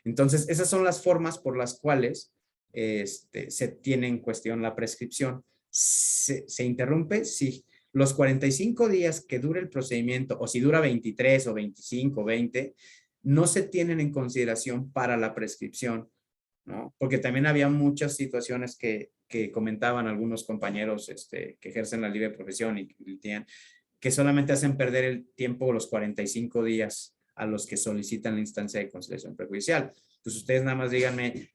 Entonces, esas son las formas por las cuales se tiene en cuestión la prescripción. ¿Se interrumpe? Sí. Los 45 días que dure el procedimiento, o si dura 23 o 25 o 20, no se tienen en consideración para la prescripción, ¿no? Porque también había muchas situaciones que comentaban algunos compañeros que ejercen la libre profesión y que solamente hacen perder el tiempo los 45 días a los que solicitan la instancia de conciliación prejudicial. Pues ustedes nada más díganme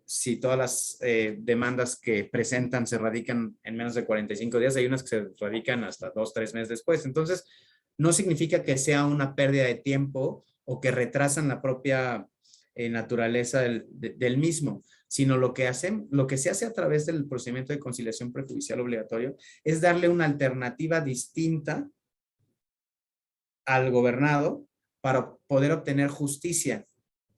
si todas las demandas que presentan se radican en menos de 45 días, hay unas que se radican hasta 2 o 3 meses después. Entonces, no significa que sea una pérdida de tiempo o que retrasan la propia naturaleza del mismo, sino lo que se hace a través del procedimiento de conciliación prejudicial obligatorio es darle una alternativa distinta al gobernado para poder obtener justicia.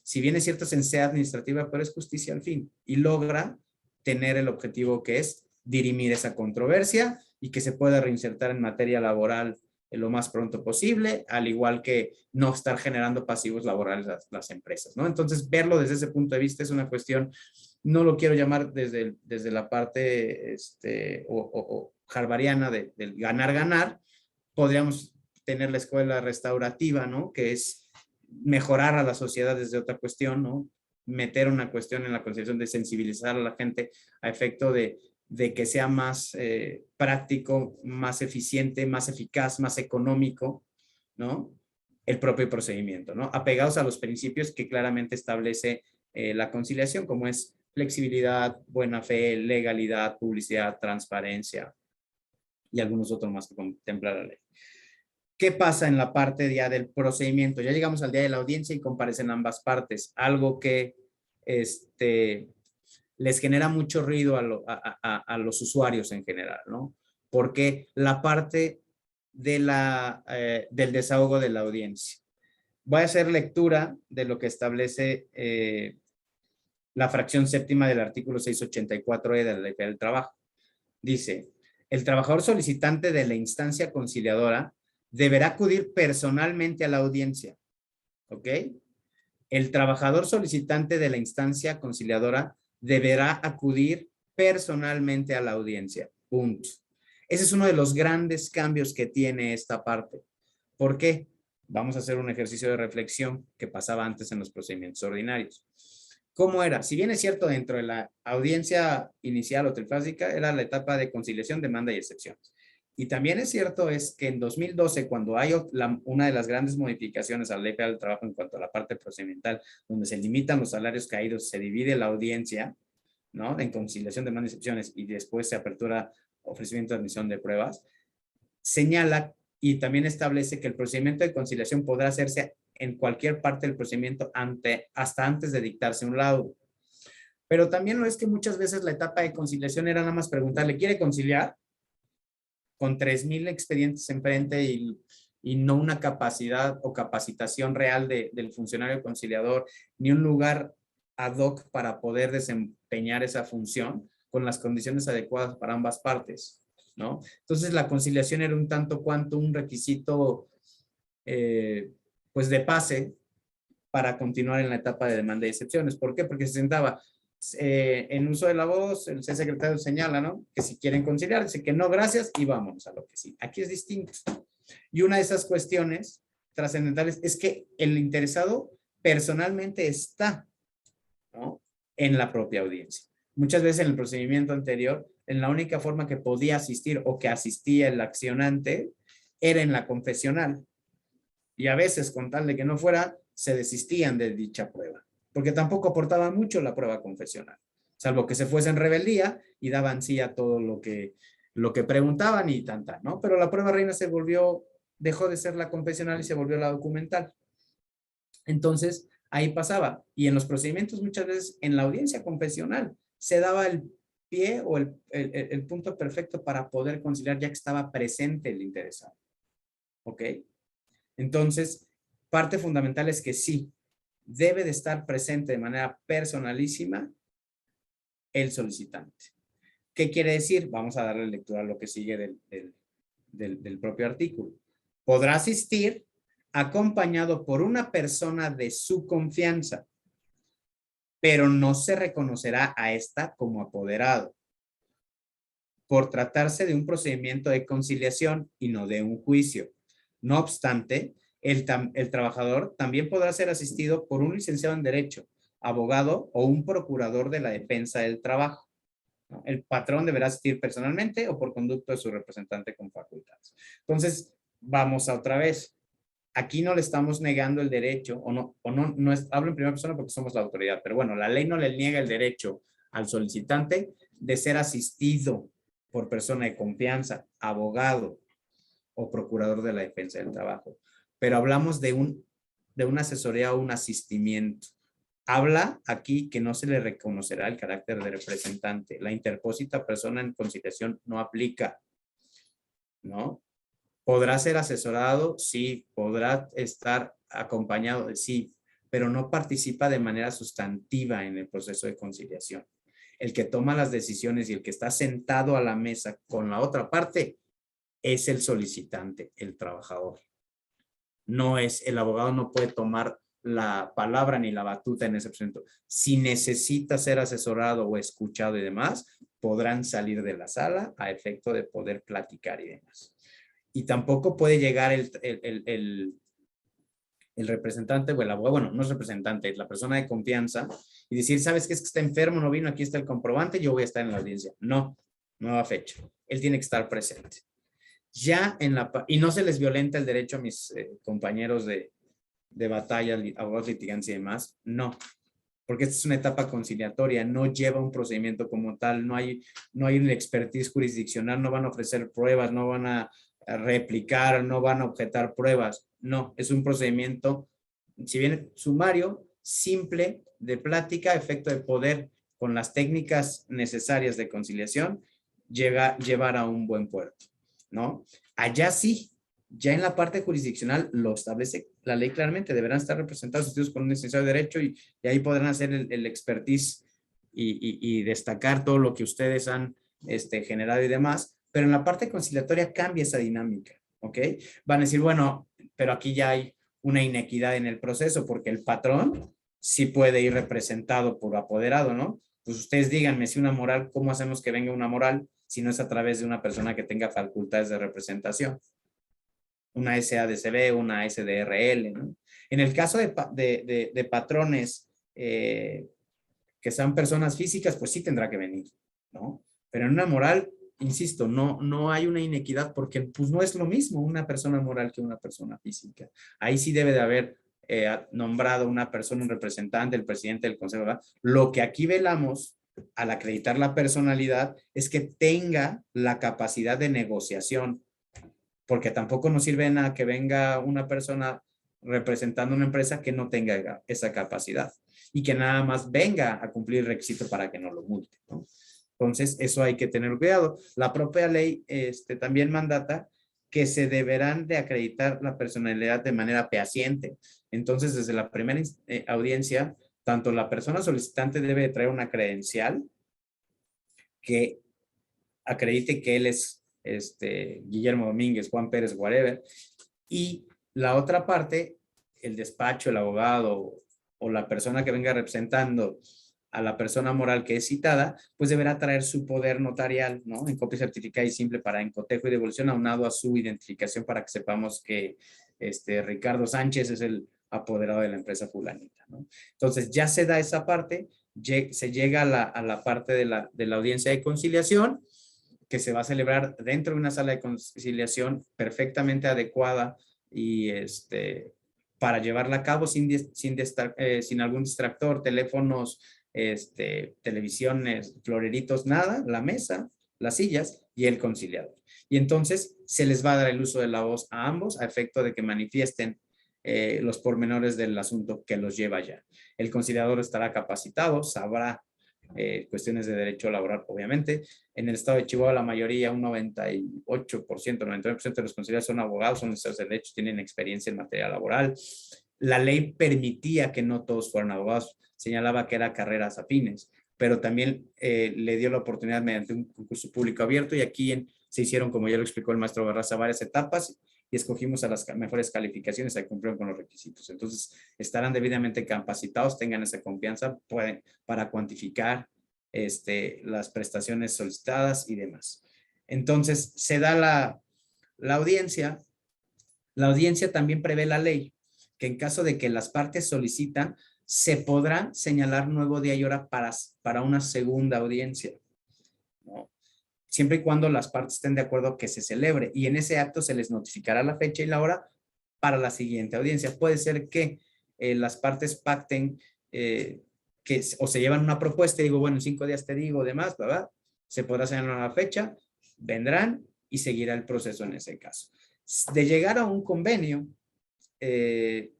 Si bien es cierto, es en sede administrativa, pero es justicia al fin y logra tener el objetivo que es dirimir esa controversia y que se pueda reinsertar en materia laboral lo más pronto posible, al igual que no estar generando pasivos laborales las empresas, ¿no? Entonces, verlo desde ese punto de vista es una cuestión, no lo quiero llamar desde la parte harvariana del ganar-ganar. Podríamos tener la escuela restaurativa, ¿no? Que es mejorar a la sociedad desde otra cuestión, ¿no? Meter una cuestión en la concepción de sensibilizar a la gente a efecto de que sea más práctico, más eficiente, más eficaz, más económico, ¿no? El propio procedimiento, ¿no? Apegados a los principios que claramente establece la conciliación, como es flexibilidad, buena fe, legalidad, publicidad, transparencia y algunos otros más que contempla la ley. ¿Qué pasa en la parte ya del procedimiento? Ya llegamos al día de la audiencia y comparecen ambas partes, algo que les genera mucho ruido a los usuarios en general, ¿no? Porque la parte de del desahogo de la audiencia. Voy a hacer lectura de lo que establece la fracción séptima del artículo 684E de la Ley Federal del Trabajo. Dice, el trabajador solicitante de la instancia conciliadora deberá acudir personalmente a la audiencia, ¿ok? El trabajador solicitante de la instancia conciliadora deberá acudir personalmente a la audiencia, punto. Ese es uno de los grandes cambios que tiene esta parte. ¿Por qué? Vamos a hacer un ejercicio de reflexión que pasaba antes en los procedimientos ordinarios. ¿Cómo era? Si bien es cierto, dentro de la audiencia inicial o trifásica era la etapa de conciliación, demanda y excepciones. Y también es cierto es que en 2012, cuando hay una de las grandes modificaciones a la Ley Federal del Trabajo en cuanto a la parte procedimental, donde se limitan los salarios caídos, se divide la audiencia, ¿no? En conciliación, demanda y excepciones, y después se apertura ofrecimiento de admisión de pruebas, señala y también establece que el procedimiento de conciliación podrá hacerse en cualquier parte del procedimiento hasta antes de dictarse un laudo. Pero también lo es que muchas veces la etapa de conciliación era nada más preguntarle, ¿quiere conciliar? Con 3,000 expedientes enfrente y no una capacidad o capacitación real del funcionario conciliador, ni un lugar ad hoc para poder desempeñar esa función con las condiciones adecuadas para ambas partes, ¿no? Entonces la conciliación era un tanto cuanto un requisito pues de pase para continuar en la etapa de demanda y excepciones. ¿Por qué? Porque se sentaba en uso de la voz, el secretario señala, ¿no? Que si quieren conciliar, dice que no, gracias, y vámonos a lo que sí. Aquí es distinto. Y una de esas cuestiones trascendentales es que el interesado personalmente está, ¿no? En la propia audiencia. Muchas veces en el procedimiento anterior, en la única forma que podía asistir o que asistía el accionante era en la confesional. Y a veces, con tal de que no fuera, se desistían de dicha prueba, porque tampoco aportaba mucho la prueba confesional, salvo que se fuesen en rebeldía y daban sí a todo lo que preguntaban y tanta, ¿no? Pero la prueba reina dejó de ser la confesional y se volvió la documental. Entonces, ahí pasaba. Y en los procedimientos, muchas veces, en la audiencia confesional, se daba el pie o el punto perfecto para poder conciliar, ya que estaba presente el interesado. ¿Ok? Entonces, parte fundamental es que sí, debe de estar presente de manera personalísima el solicitante. ¿Qué quiere decir? Vamos a darle lectura a lo que sigue del propio artículo. Podrá asistir acompañado por una persona de su confianza, pero no se reconocerá a esta como apoderado, por tratarse de un procedimiento de conciliación y no de un juicio. No obstante, el trabajador también podrá ser asistido por un licenciado en Derecho, abogado o un procurador de la defensa del trabajo, ¿no? El patrón deberá asistir personalmente o por conducto de su representante con facultades. Entonces, vamos a otra vez. Aquí no le estamos negando el derecho, hablo en primera persona porque somos la autoridad, pero bueno, la ley no le niega el derecho al solicitante de ser asistido por persona de confianza, abogado o procurador de la defensa del trabajo. Pero hablamos de una asesoría o un asistimiento. Habla aquí que no se le reconocerá el carácter de representante. La interpósita persona en conciliación no aplica, ¿no? ¿Podrá ser asesorado? Sí. ¿Podrá estar acompañado? Sí, pero no participa de manera sustantiva en el proceso de conciliación. El que toma las decisiones y el que está sentado a la mesa con la otra parte es el solicitante, el trabajador. No es, el abogado no puede tomar la palabra ni la batuta en ese momento. Si necesita ser asesorado o escuchado y demás, podrán salir de la sala a efecto de poder platicar y demás. Y tampoco puede llegar el representante o el abogado, bueno, no es representante, es la persona de confianza, y decir, ¿sabes qué? Es que está enfermo, no vino, aquí está el comprobante, yo voy a estar en la audiencia. No, nueva fecha. Él tiene que estar presente. Y no se les violenta el derecho a mis compañeros de batalla, abogados litigantes y demás, no, porque esta es una etapa conciliatoria, no lleva un procedimiento como tal, no hay un expertise jurisdiccional, no van a ofrecer pruebas, no van a replicar, no van a objetar pruebas, no, es un procedimiento, si bien sumario, simple, de plática, a efecto de poder, con las técnicas necesarias de conciliación, llevar a un buen puerto, ¿no? Allá sí, ya en la parte jurisdiccional lo establece la ley claramente, deberán estar representados estudios con un licenciado de Derecho y ahí podrán hacer el expertise y destacar todo lo que ustedes han generado y demás, pero en la parte conciliatoria cambia esa dinámica, ¿ok? Van a decir, bueno, pero aquí ya hay una inequidad en el proceso porque el patrón sí puede ir representado por apoderado, ¿no? Pues ustedes díganme si una moral, ¿cómo hacemos que venga una moral si no es a través de una persona que tenga facultades de representación? Una SADCB, una SDRL, ¿no? En el caso de patrones que sean personas físicas, pues sí tendrá que venir, ¿no? Pero en una moral, insisto, no hay una inequidad porque pues no es lo mismo una persona moral que una persona física. Ahí sí debe de haber nombrado una persona, un representante, el presidente del consejo, ¿verdad? Lo que aquí velamos al acreditar la personalidad es que tenga la capacidad de negociación, porque tampoco nos sirve nada que venga una persona representando una empresa que no tenga esa capacidad y que nada más venga a cumplir el requisito para que no lo multe, ¿no? Entonces, eso hay que tener cuidado. La propia ley también mandata que se deberán de acreditar la personalidad de manera fehaciente. Entonces, desde la primera audiencia, tanto la persona solicitante debe de traer una credencial que acredite que él es Guillermo Domínguez, Juan Pérez, whatever, y la otra parte, el despacho, el abogado o la persona que venga representando a la persona moral que es citada, pues deberá traer su poder notarial, ¿no? En copia certificada y simple para encotejo y devolución aunado a su identificación para que sepamos que Ricardo Sánchez es el apoderado de la empresa fulanita, ¿no? Entonces ya se da esa parte, se llega a la parte de la audiencia de conciliación, que se va a celebrar dentro de una sala de conciliación perfectamente adecuada y para llevarla a cabo sin algún distractor, teléfonos, televisiones, floreritos, nada, la mesa, las sillas y el conciliador. Y entonces se les va a dar el uso de la voz a ambos a efecto de que manifiesten los pormenores del asunto que los lleva allá. El conciliador estará capacitado, sabrá cuestiones de derecho laboral, obviamente. En el estado de Chihuahua, la mayoría, un 98%, 99% de los conciliadores son abogados, son licenciados de derecho, tienen experiencia en materia laboral. La ley permitía que no todos fueran abogados, señalaba que eran carreras afines. pero también le dio la oportunidad mediante un concurso público abierto, y aquí se hicieron, como ya lo explicó el maestro Barraza, varias etapas y escogimos a las mejores calificaciones, se cumplieron con los requisitos. Entonces, estarán debidamente capacitados, tengan esa confianza para cuantificar las prestaciones solicitadas y demás. Entonces, se da la audiencia. La audiencia también prevé la ley que en caso de que las partes solicitan, se podrá señalar nuevo día y hora para una segunda audiencia, ¿no? Siempre y cuando las partes estén de acuerdo que se celebre, y en ese acto se les notificará la fecha y la hora para la siguiente audiencia. Puede ser que las partes pacten o se llevan una propuesta y digo, bueno, en 5 días te digo, demás, ¿verdad? Se podrá señalar una fecha, vendrán y seguirá el proceso en ese caso. De llegar a un convenio, se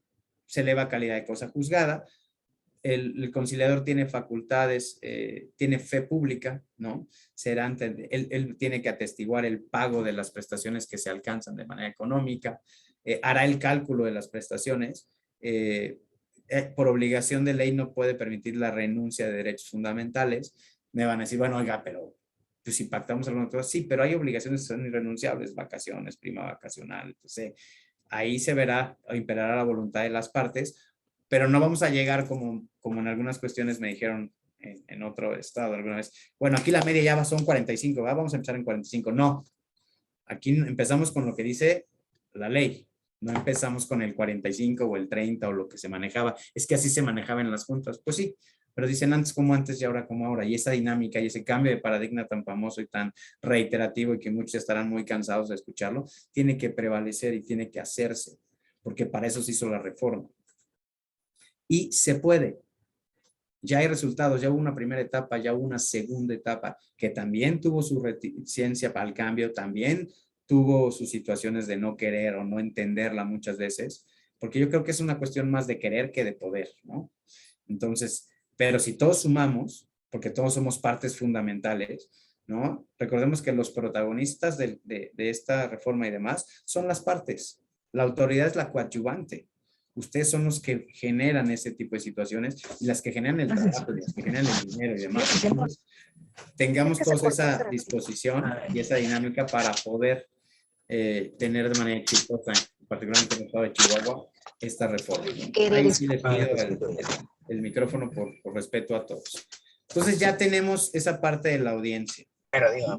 eleva calidad de cosa juzgada. El conciliador tiene facultades, tiene fe pública, ¿no? Él tiene que atestiguar el pago de las prestaciones que se alcanzan de manera económica, hará el cálculo de las prestaciones, por obligación de ley no puede permitir la renuncia de derechos fundamentales. Me van a decir, bueno, oiga, pero pues si pactamos alguna cosa, sí, pero hay obligaciones que son irrenunciables, vacaciones, prima vacacional, entonces ahí se verá o imperará la voluntad de las partes, pero no vamos a llegar como en algunas cuestiones me dijeron en otro estado alguna vez. Bueno, aquí la media ya son 45, ¿verdad? Vamos a empezar en 45. No, aquí empezamos con lo que dice la ley. No empezamos con el 45 o el 30 o lo que se manejaba. Es que así se manejaba en las juntas. Pues sí, pero dicen antes como antes y ahora como ahora. Y esa dinámica y ese cambio de paradigma tan famoso y tan reiterativo y que muchos estarán muy cansados de escucharlo, tiene que prevalecer y tiene que hacerse, porque para eso se hizo la reforma. Y se puede. Ya hay resultados, ya hubo una primera etapa, ya hubo una segunda etapa que también tuvo su reticencia para el cambio, también tuvo sus situaciones de no querer o no entenderla muchas veces, porque yo creo que es una cuestión más de querer que de poder, ¿no? Entonces, pero si todos sumamos, porque todos somos partes fundamentales, ¿no? Recordemos que los protagonistas de esta reforma y demás son las partes. La autoridad es la coadyuvante. Ustedes son los que generan ese tipo de situaciones y las que generan el trabajo, las que generan el dinero y demás. Entonces, tengamos todos esa disposición y esa dinámica para poder tener de manera exitosa, particularmente en el estado de Chihuahua, esta reforma. Ahí sí le pido el micrófono por respeto a todos. Entonces ya tenemos esa parte de la audiencia. Pero digo,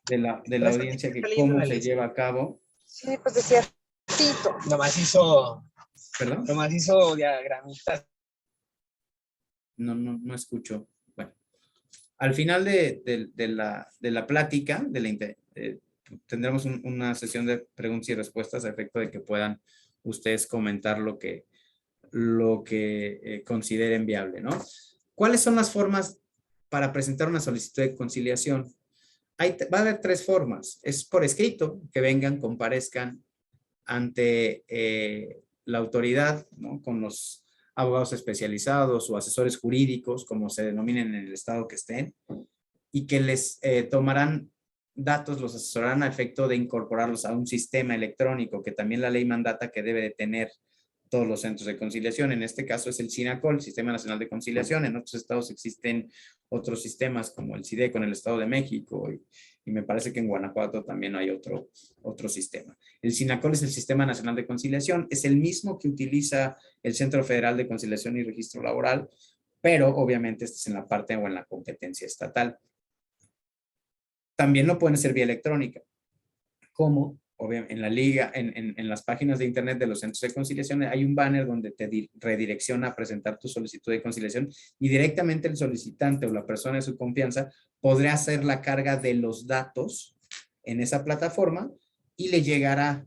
de la audiencia, que cómo se lleva a cabo. Sí, pues decía Tito. Nomás hizo diagramitas. No escucho. Bueno, al final de la plática, tendremos una sesión de preguntas y respuestas a efecto de que puedan ustedes comentar lo que consideren viable, ¿no? ¿Cuáles son las formas para presentar una solicitud de conciliación? Va a haber 3 formas. Es por escrito, que vengan, comparezcan ante la autoridad, ¿no? Con los abogados especializados o asesores jurídicos, como se denominen en el estado que estén, y que les tomarán datos, los asesorarán a efecto de incorporarlos a un sistema electrónico que también la ley mandata que debe de tener todos los centros de conciliación. En este caso es el SINACOL, Sistema Nacional de Conciliación. En otros estados existen otros sistemas como el CIDECO en el Estado de México y me parece que en Guanajuato también hay otro sistema. El SINACOL es el Sistema Nacional de Conciliación, es el mismo que utiliza el Centro Federal de Conciliación y Registro Laboral, pero obviamente este es en la parte o en la competencia estatal. También no pueden ser vía electrónica, como obviamente en la liga, en las páginas de internet de los centros de conciliación hay un banner donde te redirecciona a presentar tu solicitud de conciliación y directamente el solicitante o la persona de su confianza podrá hacer la carga de los datos en esa plataforma y le llegará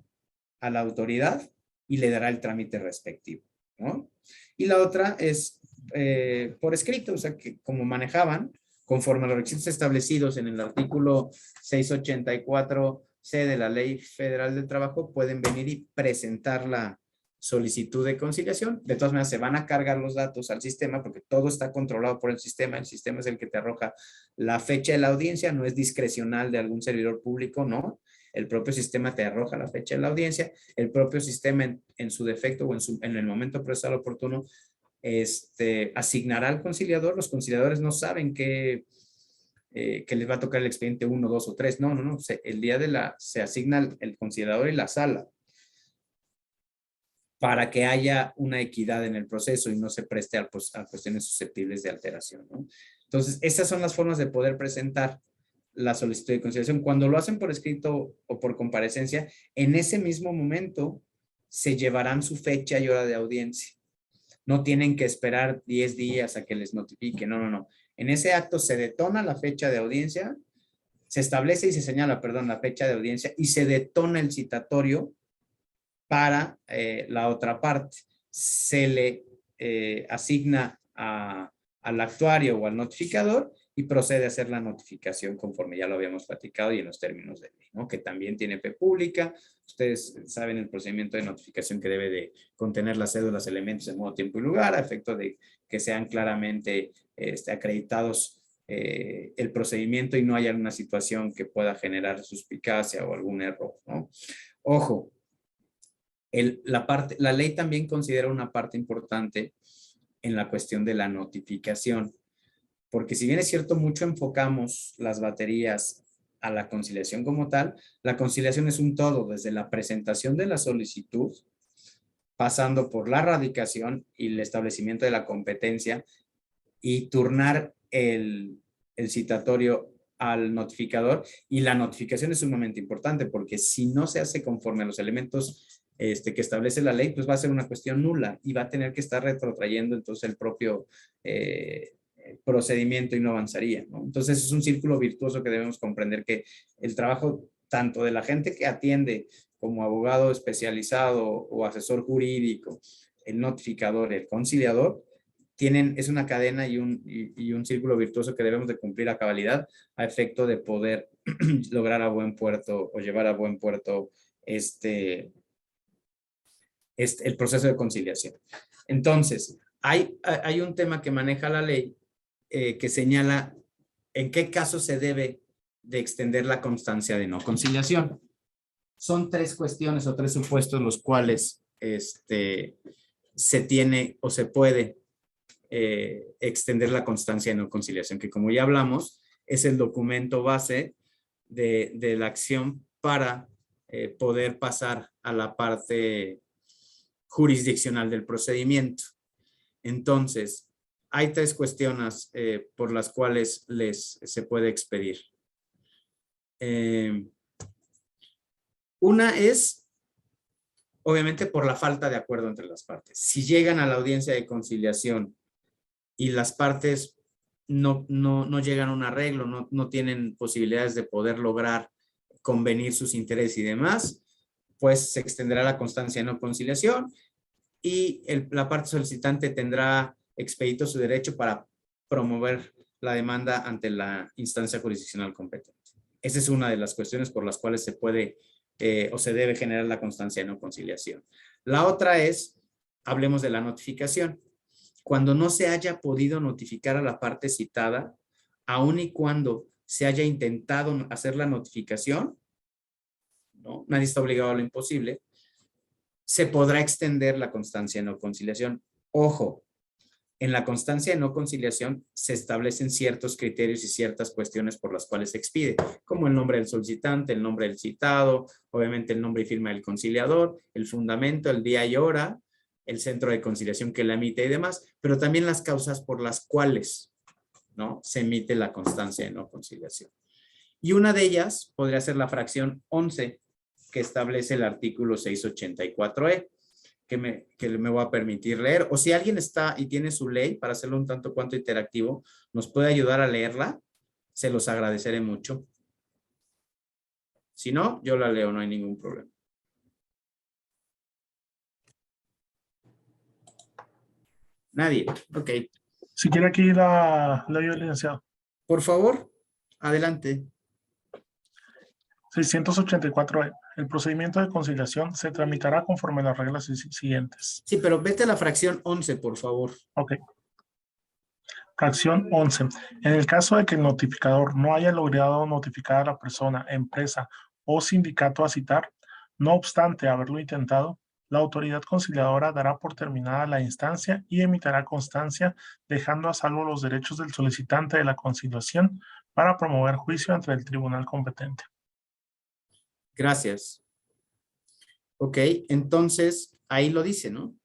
a la autoridad y le dará el trámite respectivo, ¿no? Y la otra es por escrito, o sea, que como manejaban, conforme a los requisitos establecidos en el artículo 684C de la Ley Federal del Trabajo, pueden venir y presentar la solicitud de conciliación. De todas maneras, se van a cargar los datos al sistema porque todo está controlado por el sistema. El sistema es el que te arroja la fecha de la audiencia, no es discrecional de algún servidor público, no. El propio sistema te arroja la fecha de la audiencia. El propio sistema, en su defecto o en el momento procesal oportuno, asignará al conciliador. Los conciliadores no saben que les va a tocar el expediente 1, 2 o 3. No. El día se asigna el conciliador y la sala para que haya una equidad en el proceso y no se preste a cuestiones susceptibles de alteración, ¿no? Entonces, esas son las formas de poder presentar la solicitud de conciliación. Cuando lo hacen por escrito o por comparecencia, en ese mismo momento se llevarán su fecha y hora de audiencia. No tienen que esperar 10 días a que les notifique. No. En ese acto se detona la fecha de audiencia, se establece y se señala, la fecha de audiencia y se detona el citatorio para la otra parte. Se le asigna al actuario o al notificador y procede a hacer la notificación conforme ya lo habíamos platicado y en los términos de ley, ¿no? Que también tiene fe pública. Ustedes saben el procedimiento de notificación que debe de contener las cédulas, elementos en modo, tiempo y lugar, a efecto de que sean claramente acreditados el procedimiento y no haya una situación que pueda generar suspicacia o algún error, ¿no? Ojo, la ley también considera una parte importante en la cuestión de la notificación, porque si bien es cierto, mucho enfocamos las baterías a la conciliación como tal, la conciliación es un todo, desde la presentación de la solicitud, pasando por la radicación y el establecimiento de la competencia y turnar el citatorio al notificador. Y la notificación es sumamente importante porque si no se hace conforme a los elementos que establece la ley, pues va a ser una cuestión nula y va a tener que estar retrotrayendo entonces el propio procedimiento y no avanzaría, ¿no? Entonces es un círculo virtuoso que debemos comprender, que el trabajo tanto de la gente que atiende como abogado especializado o asesor jurídico, el notificador, el conciliador, es una cadena y un círculo virtuoso que debemos de cumplir a cabalidad a efecto de poder lograr a buen puerto o llevar a buen puerto el proceso de conciliación. Entonces, hay un tema que maneja la ley que señala en qué caso se debe de extender la constancia de no conciliación. Son 3 cuestiones o 3 supuestos los cuales se tiene o se puede extender la constancia de no conciliación, que como ya hablamos, es el documento base de la acción para poder pasar a la parte jurisdiccional del procedimiento. Entonces, hay 3 cuestiones por las cuales se puede expedir. Una es, obviamente, por la falta de acuerdo entre las partes. Si llegan a la audiencia de conciliación y las partes no llegan a un arreglo, no tienen posibilidades de poder lograr convenir sus intereses y demás, pues se extenderá la constancia de no conciliación y la parte solicitante tendrá expedito su derecho para promover la demanda ante la instancia jurisdiccional competente. Esa es una de las cuestiones por las cuales se puede o se debe generar la constancia de no conciliación. La otra es, hablemos de la notificación. Cuando no se haya podido notificar a la parte citada, aun y cuando se haya intentado hacer la notificación, ¿no? Nadie está obligado a lo imposible, se podrá extender la constancia de no conciliación. Ojo, en la constancia de no conciliación se establecen ciertos criterios y ciertas cuestiones por las cuales se expide, como el nombre del solicitante, el nombre del citado, obviamente el nombre y firma del conciliador, el fundamento, el día y hora, el centro de conciliación que la emite y demás, pero también las causas por las cuales, ¿no?, se emite la constancia de no conciliación. Y una de ellas podría ser la fracción 11, que establece el artículo 684E, que me voy a permitir leer. O si alguien está y tiene su ley para hacerlo un tanto cuanto interactivo, nos puede ayudar a leerla, se los agradeceré mucho. Si no, yo la leo, no hay ningún problema. Nadie, ok. Si quiere aquí la ley del licenciado. Por favor, adelante. 684E. El procedimiento de conciliación se tramitará conforme a las reglas siguientes. Sí, pero vete a la fracción 11, por favor. Ok. Fracción 11. En el caso de que el notificador no haya logrado notificar a la persona, empresa o sindicato a citar, no obstante haberlo intentado, La autoridad conciliadora dará por terminada la instancia y emitirá constancia, dejando a salvo los derechos del solicitante de la conciliación para promover juicio ante el tribunal competente. Gracias. Ok, entonces ahí lo dice, ¿no?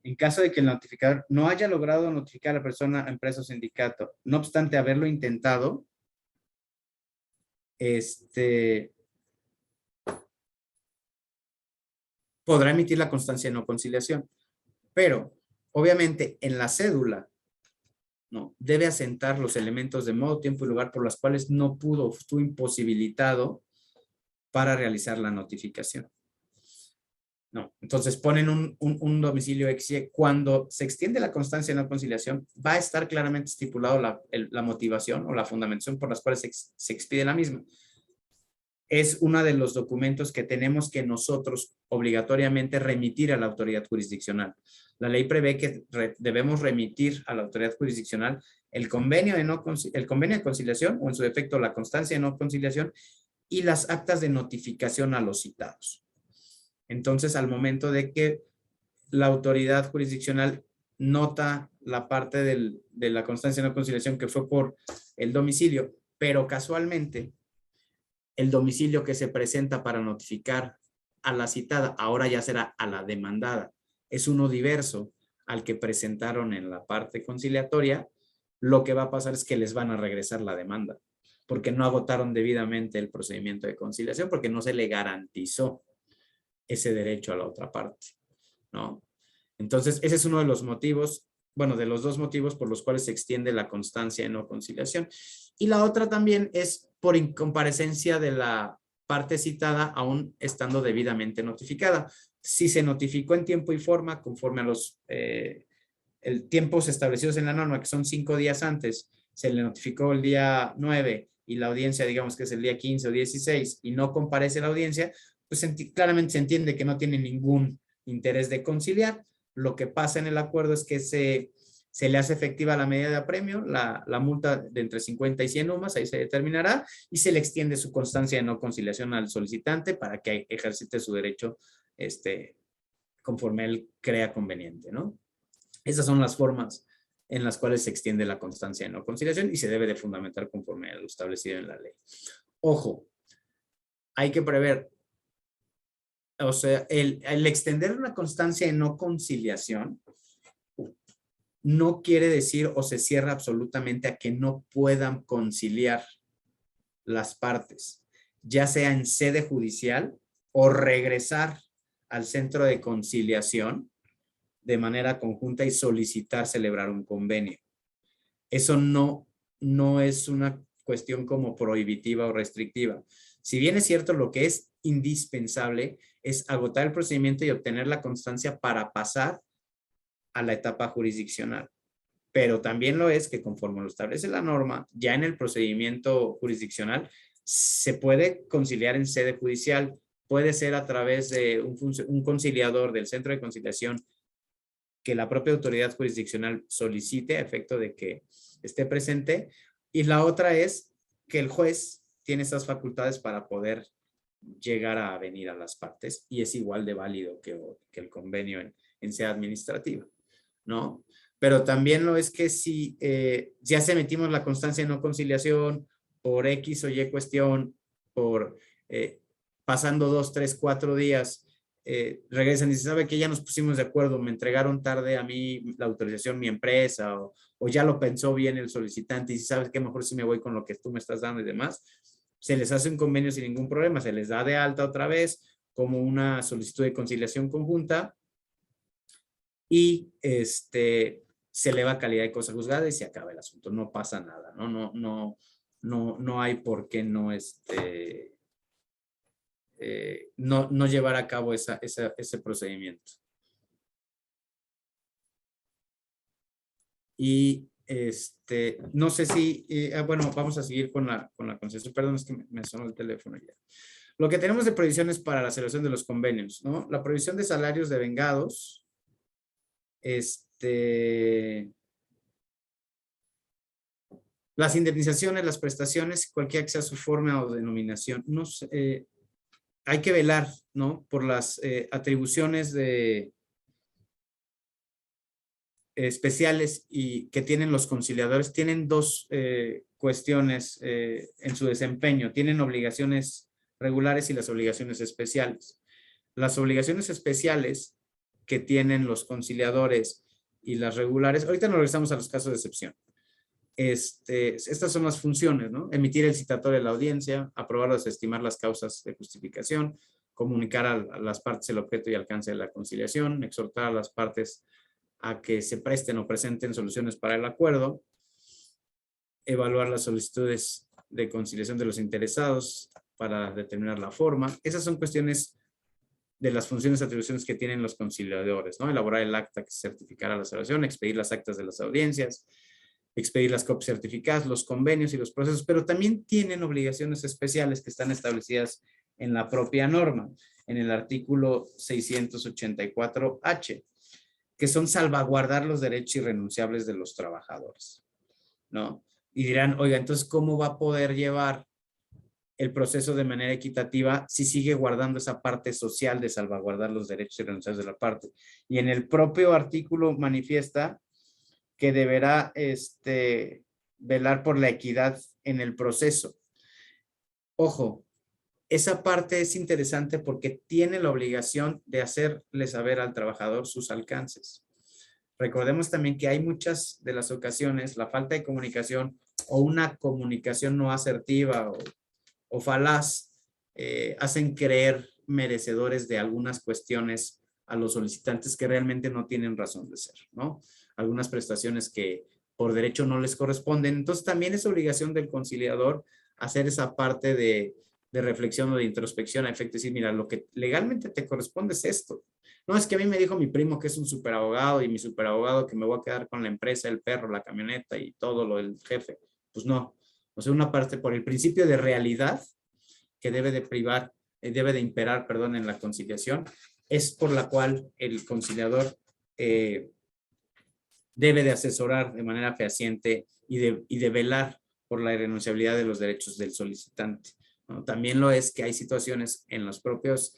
En caso de que el notificador no haya logrado notificar a la persona, empresa o sindicato, no obstante haberlo intentado, podrá emitir la constancia de no conciliación. Pero, obviamente, en la cédula, ¿no? Debe asentar los elementos de modo, tiempo y lugar por los cuales no pudo, estuvo imposibilitado para realizar la notificación. No, entonces ponen un domicilio XY. Cuando se extiende la constancia de no conciliación, va a estar claramente estipulado la motivación o la fundamentación por las cuales se expide la misma. Es uno de los documentos que tenemos que nosotros obligatoriamente remitir a la autoridad jurisdiccional. La ley prevé que debemos remitir a la autoridad jurisdiccional el convenio de conciliación o en su defecto la constancia de no conciliación y las actas de notificación a los citados. Entonces, al momento de que la autoridad jurisdiccional nota la parte de la constancia de no conciliación que fue por el domicilio, pero casualmente el domicilio que se presenta para notificar a la citada ahora ya será a la demandada. Es uno diverso al que presentaron en la parte conciliatoria. Lo que va a pasar es que les van a regresar la demanda porque no agotaron debidamente el procedimiento de conciliación, porque no se le garantizó ese derecho a la otra parte, ¿no? Entonces, ese es uno de los motivos, bueno, de los dos motivos por los cuales se extiende la constancia de no conciliación. Y la otra también es por incomparecencia de la parte citada aún estando debidamente notificada. Si se notificó en tiempo y forma, conforme a los tiempos establecidos en la norma, que son 5 días antes, se le notificó el día 9 y la audiencia, digamos que es el día 15 o 16 y no comparece la audiencia, pues claramente se entiende que no tiene ningún interés de conciliar. Lo que pasa en el acuerdo es que se le hace efectiva la medida de apremio, la multa de entre 50 y 100 UMAS, ahí se determinará, y se le extiende su constancia de no conciliación al solicitante para que ejercite su derecho conforme él crea conveniente, ¿no? Esas son las formas en las cuales se extiende la constancia de no conciliación y se debe de fundamentar conforme a lo establecido en la ley. Ojo, hay que prever, o sea, el extender una constancia de no conciliación no quiere decir o se cierra absolutamente a que no puedan conciliar las partes, ya sea en sede judicial o regresar al centro de conciliación de manera conjunta y solicitar celebrar un convenio. Eso no es una cuestión como prohibitiva o restrictiva. Si bien es cierto, lo que es indispensable es agotar el procedimiento y obtener la constancia para pasar a la etapa jurisdiccional. Pero también lo es que conforme lo establece la norma, ya en el procedimiento jurisdiccional se puede conciliar en sede judicial, puede ser a través de un conciliador del centro de conciliación que la propia autoridad jurisdiccional solicite a efecto de que esté presente. Y la otra es que el juez tiene esas facultades para poder llegar a venir a las partes y es igual de válido que el convenio en sede administrativa, ¿no? Pero también lo es que si ya se metimos la constancia de no conciliación por X o Y cuestión, por pasando 2, 3, 4 días, regresan y se sabe que ya nos pusimos de acuerdo, me entregaron tarde a mí la autorización mi empresa o ya lo pensó bien el solicitante y si sabes que mejor si me voy con lo que tú me estás dando y demás, se les hace un convenio sin ningún problema, se les da de alta otra vez como una solicitud de conciliación conjunta y se eleva calidad de cosa juzgada y se acaba el asunto, no pasa nada, no hay por qué no llevar a cabo ese procedimiento. Y no sé si, bueno, vamos a seguir con la concesión. Perdón, es que me sonó el teléfono ya. Lo que tenemos de provisiones para la celebración de los convenios, ¿no? La provisión de salarios de vengados, las indemnizaciones, las prestaciones, cualquiera que sea su forma o denominación. No sé, hay que velar, ¿no?, por las atribuciones especiales y que tienen los conciliadores. Tienen dos cuestiones en su desempeño. Tienen obligaciones regulares y las obligaciones especiales. Las obligaciones especiales que tienen los conciliadores y las regulares, ahorita nos regresamos a los casos de excepción. Estas son las funciones, ¿no? Emitir el citatorio de la audiencia, aprobar o desestimar las causas de justificación, comunicar a las partes el objeto y alcance de la conciliación, exhortar a las partes a que se presten o presenten soluciones para el acuerdo, evaluar las solicitudes de conciliación de los interesados para determinar la forma. Esas son cuestiones de las funciones y atribuciones que tienen los conciliadores, ¿no? Elaborar el acta que certificará la celebración, expedir las actas de las audiencias, expedir las copias certificadas, los convenios y los procesos, pero también tienen obligaciones especiales que están establecidas en la propia norma, en el artículo 684H, que son salvaguardar los derechos irrenunciables de los trabajadores, ¿no? Y dirán, oiga, entonces, ¿cómo va a poder llevar el proceso de manera equitativa si sigue guardando esa parte social de salvaguardar los derechos irrenunciables de la parte? Y en el propio artículo manifiesta que deberá velar por la equidad en el proceso. Ojo, esa parte es interesante porque tiene la obligación de hacerle saber al trabajador sus alcances. Recordemos también que hay muchas de las ocasiones la falta de comunicación o una comunicación no asertiva o falaz hacen creer merecedores de algunas cuestiones a los solicitantes que realmente no tienen razón de ser, ¿no? Algunas prestaciones que por derecho no les corresponden. Entonces también es obligación del conciliador hacer esa parte de reflexión o de introspección a efecto de decir, mira, lo que legalmente te corresponde es esto. No, es que a mí me dijo mi primo que es un superabogado y mi superabogado que me voy a quedar con la empresa, el perro, la camioneta y todo lo del jefe. Pues no. O sea, una parte por el principio de realidad que debe de imperar, perdón, en la conciliación, es por la cual el conciliador debe de asesorar de manera fehaciente y de velar por la irrenunciabilidad de los derechos del solicitante, ¿no? También lo es que hay situaciones en las propias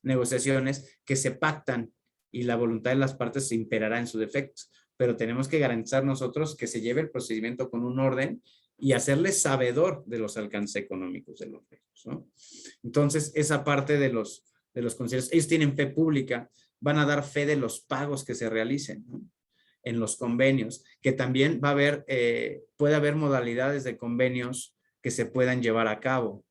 negociaciones que se pactan y la voluntad de las partes se imperará en su defecto, pero tenemos que garantizar nosotros que se lleve el procedimiento con un orden y hacerles sabedor de los alcances económicos de los derechos, ¿no? Entonces, esa parte de los conciliadores, ellos tienen fe pública, van a dar fe de los pagos que se realicen, ¿no?, en los convenios, que también va a haber, puede haber modalidades de convenios que se puedan llevar a cabo.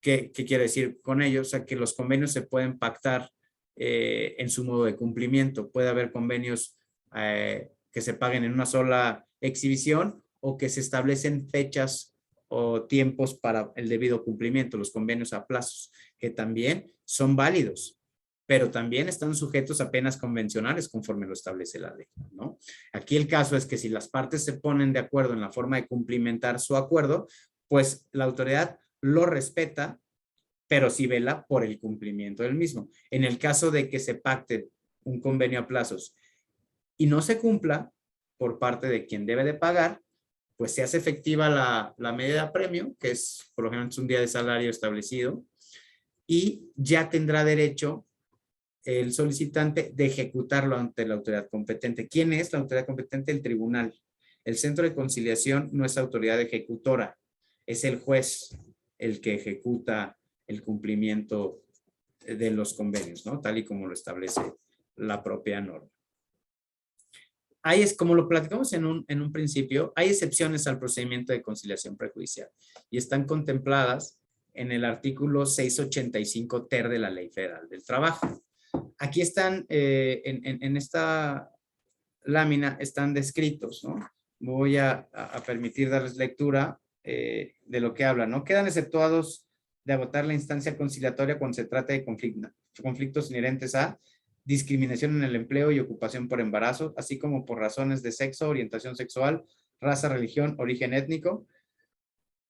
¿Qué quiere decir con ello? O sea, que los convenios se pueden pactar en su modo de cumplimiento. Puede haber convenios que se paguen en una sola exhibición o que se establecen fechas o tiempos para el debido cumplimiento, los convenios a plazos, que también son válidos, pero también están sujetos a penas convencionales conforme lo establece la ley, ¿no? Aquí el caso es que si las partes se ponen de acuerdo en la forma de cumplimentar su acuerdo, pues la autoridad lo respeta, pero sí vela por el cumplimiento del mismo. En el caso de que se pacte un convenio a plazos y no se cumpla por parte de quien debe de pagar, pues se hace efectiva la medida de premio, que es, por lo general, es un día de salario establecido, y ya tendrá derecho el solicitante de ejecutarlo ante la autoridad competente. ¿Quién es la autoridad competente? El tribunal. El centro de conciliación no es autoridad ejecutora, es el juez el que ejecuta el cumplimiento de los convenios, ¿no?, tal y como lo establece la propia norma. Ahí es como lo platicamos en un principio, hay excepciones al procedimiento de conciliación prejudicial y están contempladas en el artículo 685 ter de la Ley Federal del Trabajo. Aquí están, en esta lámina están descritos, ¿no? Voy a permitir darles lectura de lo que habla, ¿no? Quedan exceptuados de agotar la instancia conciliatoria cuando se trata de conflictos inherentes a discriminación en el empleo y ocupación por embarazo, así como por razones de sexo, orientación sexual, raza, religión, origen étnico,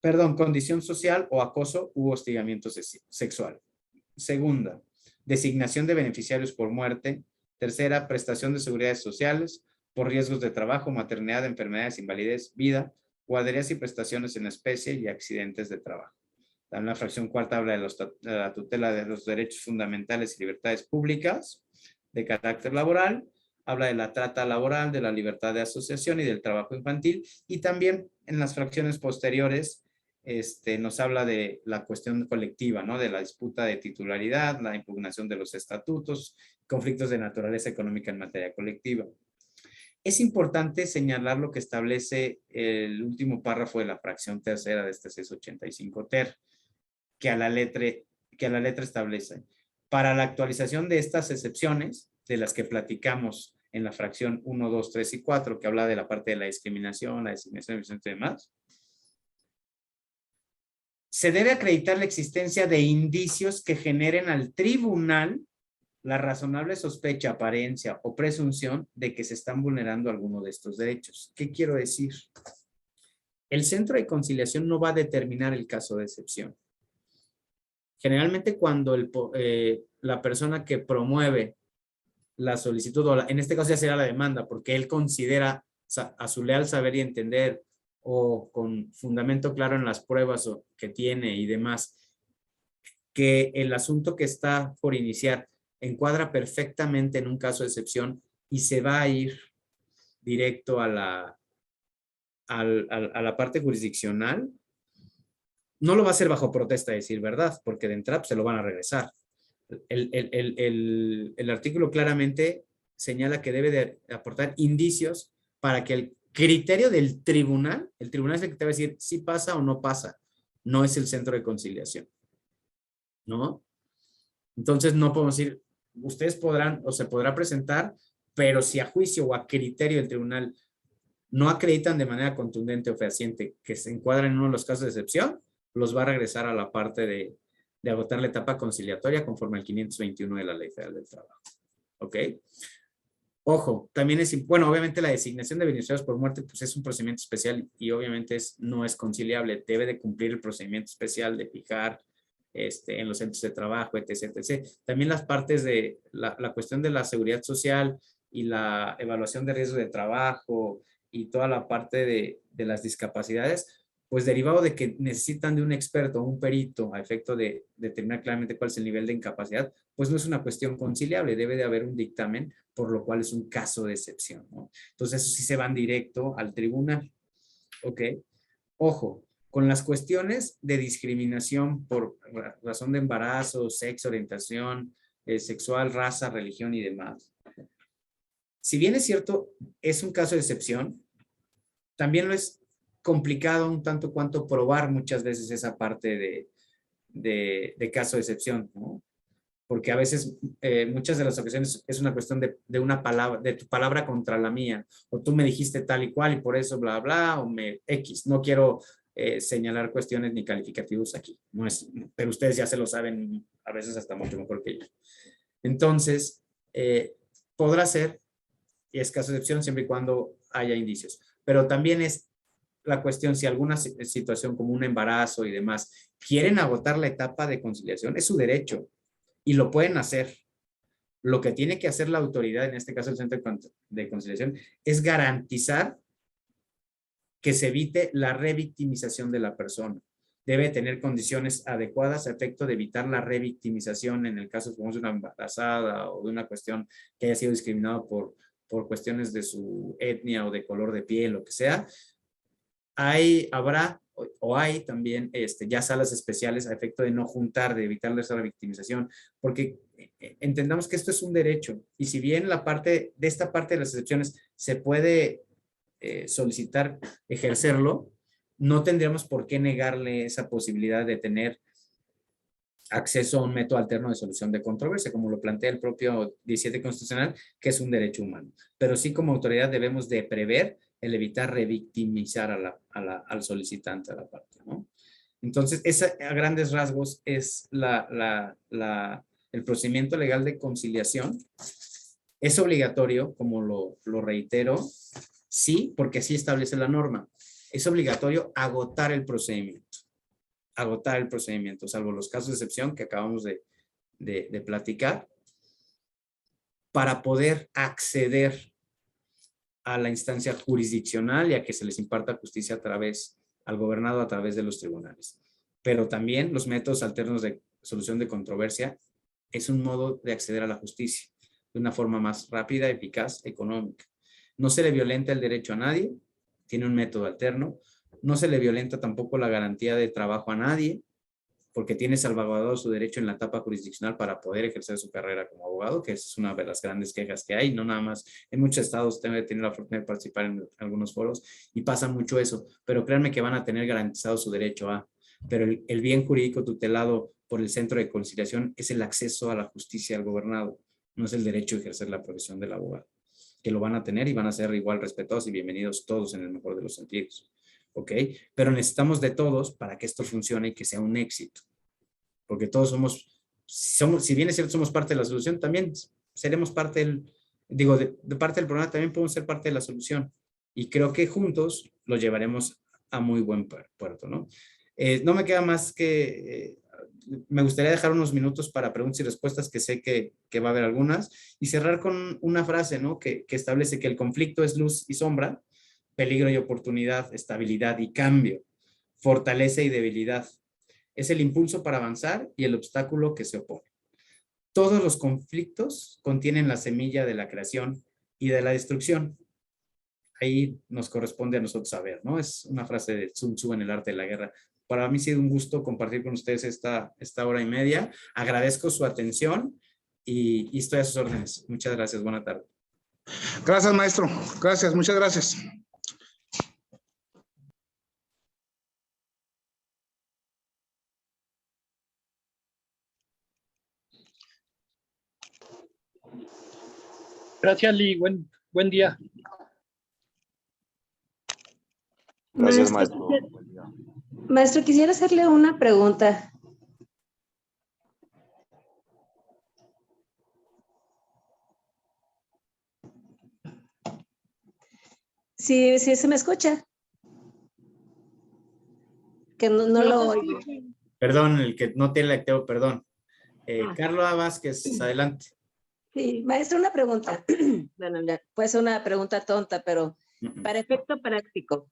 condición social o acoso u hostigamiento sexual. Segunda, designación de beneficiarios por muerte. Tercera, prestación de seguridades sociales por riesgos de trabajo, maternidad, enfermedades, invalidez, vida, guarderías y prestaciones en especie y accidentes de trabajo. También la fracción cuarta habla de la tutela de los derechos fundamentales y libertades públicas de carácter laboral. Habla de la trata laboral, de la libertad de asociación y del trabajo infantil. Y también en las fracciones posteriores nos habla de la cuestión colectiva, ¿no? De la disputa de titularidad, la impugnación de los estatutos, conflictos de naturaleza económica en materia colectiva. Es importante señalar lo que establece el último párrafo de la fracción tercera de este 685 ter, que a la letra establece: para la actualización de estas excepciones, de las que platicamos en la fracción 1, 2, 3 y 4, que habla de la parte de la discriminación, la designación y demás, se debe acreditar la existencia de indicios que generen al tribunal la razonable sospecha, apariencia o presunción de que se están vulnerando alguno de estos derechos. ¿Qué quiero decir? El centro de conciliación no va a determinar el caso de excepción. Generalmente cuando la persona que promueve la solicitud, o en este caso ya será la demanda, porque él considera a su leal saber y entender, o con fundamento claro en las pruebas que tiene y demás, que el asunto que está por iniciar encuadra perfectamente en un caso de excepción y se va a ir directo a la parte jurisdiccional, no lo va a hacer bajo protesta, decir verdad, porque de entrada se lo van a regresar. El artículo claramente señala que debe de aportar indicios para que el criterio del tribunal, el tribunal es el que te va a decir si pasa o no pasa, no es el centro de conciliación, ¿no? Entonces no podemos decir, ustedes podrán o se podrá presentar, pero si a juicio o a criterio del tribunal no acreditan de manera contundente o fehaciente que se encuadran en uno de los casos de excepción, los va a regresar a la parte de agotar la etapa conciliatoria conforme al 521 de la Ley Federal del Trabajo. ¿Ok? Ojo, también bueno, obviamente la designación de beneficiarios por muerte pues es un procedimiento especial y obviamente no es conciliable. Debe de cumplir el procedimiento especial de fijar en los centros de trabajo, etc., etc. También las partes de la cuestión de la seguridad social y la evaluación de riesgo de trabajo y toda la parte de las discapacidades, pues derivado de que necesitan de un experto, un perito, a efecto de determinar claramente cuál es el nivel de incapacidad, pues no es una cuestión conciliable, debe de haber un dictamen, por lo cual es un caso de excepción, ¿no? Entonces, eso sí se van directo al tribunal, ¿ok? Ojo, con las cuestiones de discriminación por razón de embarazo, sexo, orientación sexual, raza, religión y demás. Si bien es cierto, es un caso de excepción, también lo es complicado un tanto cuanto probar muchas veces esa parte de caso de excepción, ¿no? Porque a veces, muchas de las ocasiones es una cuestión de una palabra, de tu palabra contra la mía, o tú me dijiste tal y cual y por eso bla, bla, o X. No quiero señalar cuestiones ni calificativos aquí, no es, pero ustedes ya se lo saben a veces hasta mucho mejor que yo. Entonces, podrá ser, y es caso de excepción siempre y cuando haya indicios, pero también es la cuestión, si alguna situación como un embarazo y demás, quieren agotar la etapa de conciliación, es su derecho y lo pueden hacer. Lo que tiene que hacer la autoridad, en este caso el Centro de Conciliación, es garantizar que se evite la revictimización de la persona. Debe tener condiciones adecuadas a efecto de evitar la revictimización en el caso de una embarazada o de una cuestión que haya sido discriminado por cuestiones de su etnia o de color de piel, lo que sea. Habrá también ya salas especiales a efecto de no juntar, de evitar esa revictimización, porque entendamos que esto es un derecho y si bien esta parte de las excepciones se puede solicitar ejercerlo, no tendríamos por qué negarle esa posibilidad de tener acceso a un método alterno de solución de controversia, como lo plantea el propio 17 constitucional, que es un derecho humano. Pero sí como autoridad debemos de prever el evitar revictimizar al solicitante, a la parte, ¿no? Entonces, a grandes rasgos es el procedimiento legal de conciliación. Es obligatorio, como lo reitero, sí, porque así establece la norma. Es obligatorio agotar el procedimiento, salvo los casos de excepción que acabamos de platicar, para poder acceder a la instancia jurisdiccional y a que se les imparta justicia al gobernado a través de los tribunales. pero también los métodos alternos de solución de controversia es un modo de acceder a la justicia de una forma más rápida, eficaz, económica. No se le violenta el derecho a nadie, tiene un método alterno. No se le violenta tampoco la garantía de trabajo a nadie, porque tiene salvaguardado su derecho en la etapa jurisdiccional para poder ejercer su carrera como abogado, que es una de las grandes quejas que hay. No nada más, en muchos estados tengo que tener la fortuna de participar en algunos foros y pasa mucho eso, pero créanme que van a tener garantizado su derecho a, pero el bien jurídico tutelado por el Centro de Conciliación es el acceso a la justicia al gobernado, no es el derecho a ejercer la profesión del abogado, que lo van a tener y van a ser igual respetados y bienvenidos todos en el mejor de los sentidos. ¿Ok? Pero necesitamos de todos para que esto funcione y que sea un éxito. Porque todos somos, si bien es cierto, somos parte de la solución, también seremos parte de parte del problema, también podemos ser parte de la solución. Y creo que juntos lo llevaremos a muy buen puerto, ¿no? No me queda más que, me gustaría dejar unos minutos para preguntas y respuestas, que sé que va a haber algunas, y cerrar con una frase, ¿no? Que establece que el conflicto es luz y sombra, peligro y oportunidad, estabilidad y cambio, fortaleza y debilidad. Es el impulso para avanzar y el obstáculo que se opone. Todos los conflictos contienen la semilla de la creación y de la destrucción. Ahí nos corresponde a nosotros saber, ¿no? Es una frase de Sun Tzu en El arte de la guerra. Para mí ha sido un gusto compartir con ustedes esta hora y media. Agradezco su atención y estoy a sus órdenes. Muchas gracias. Buena tarde. Gracias, maestro. Gracias, muchas gracias. Gracias, Lee. Buen día. Gracias, maestro. Maestro, quisiera hacerle una pregunta. Sí, se me escucha. Que no lo oigo. Perdón, el que no tiene lecteo, perdón. Carla Vázquez, adelante. Sí, maestro, una pregunta. Bueno, puede ser una pregunta tonta, pero para efecto práctico.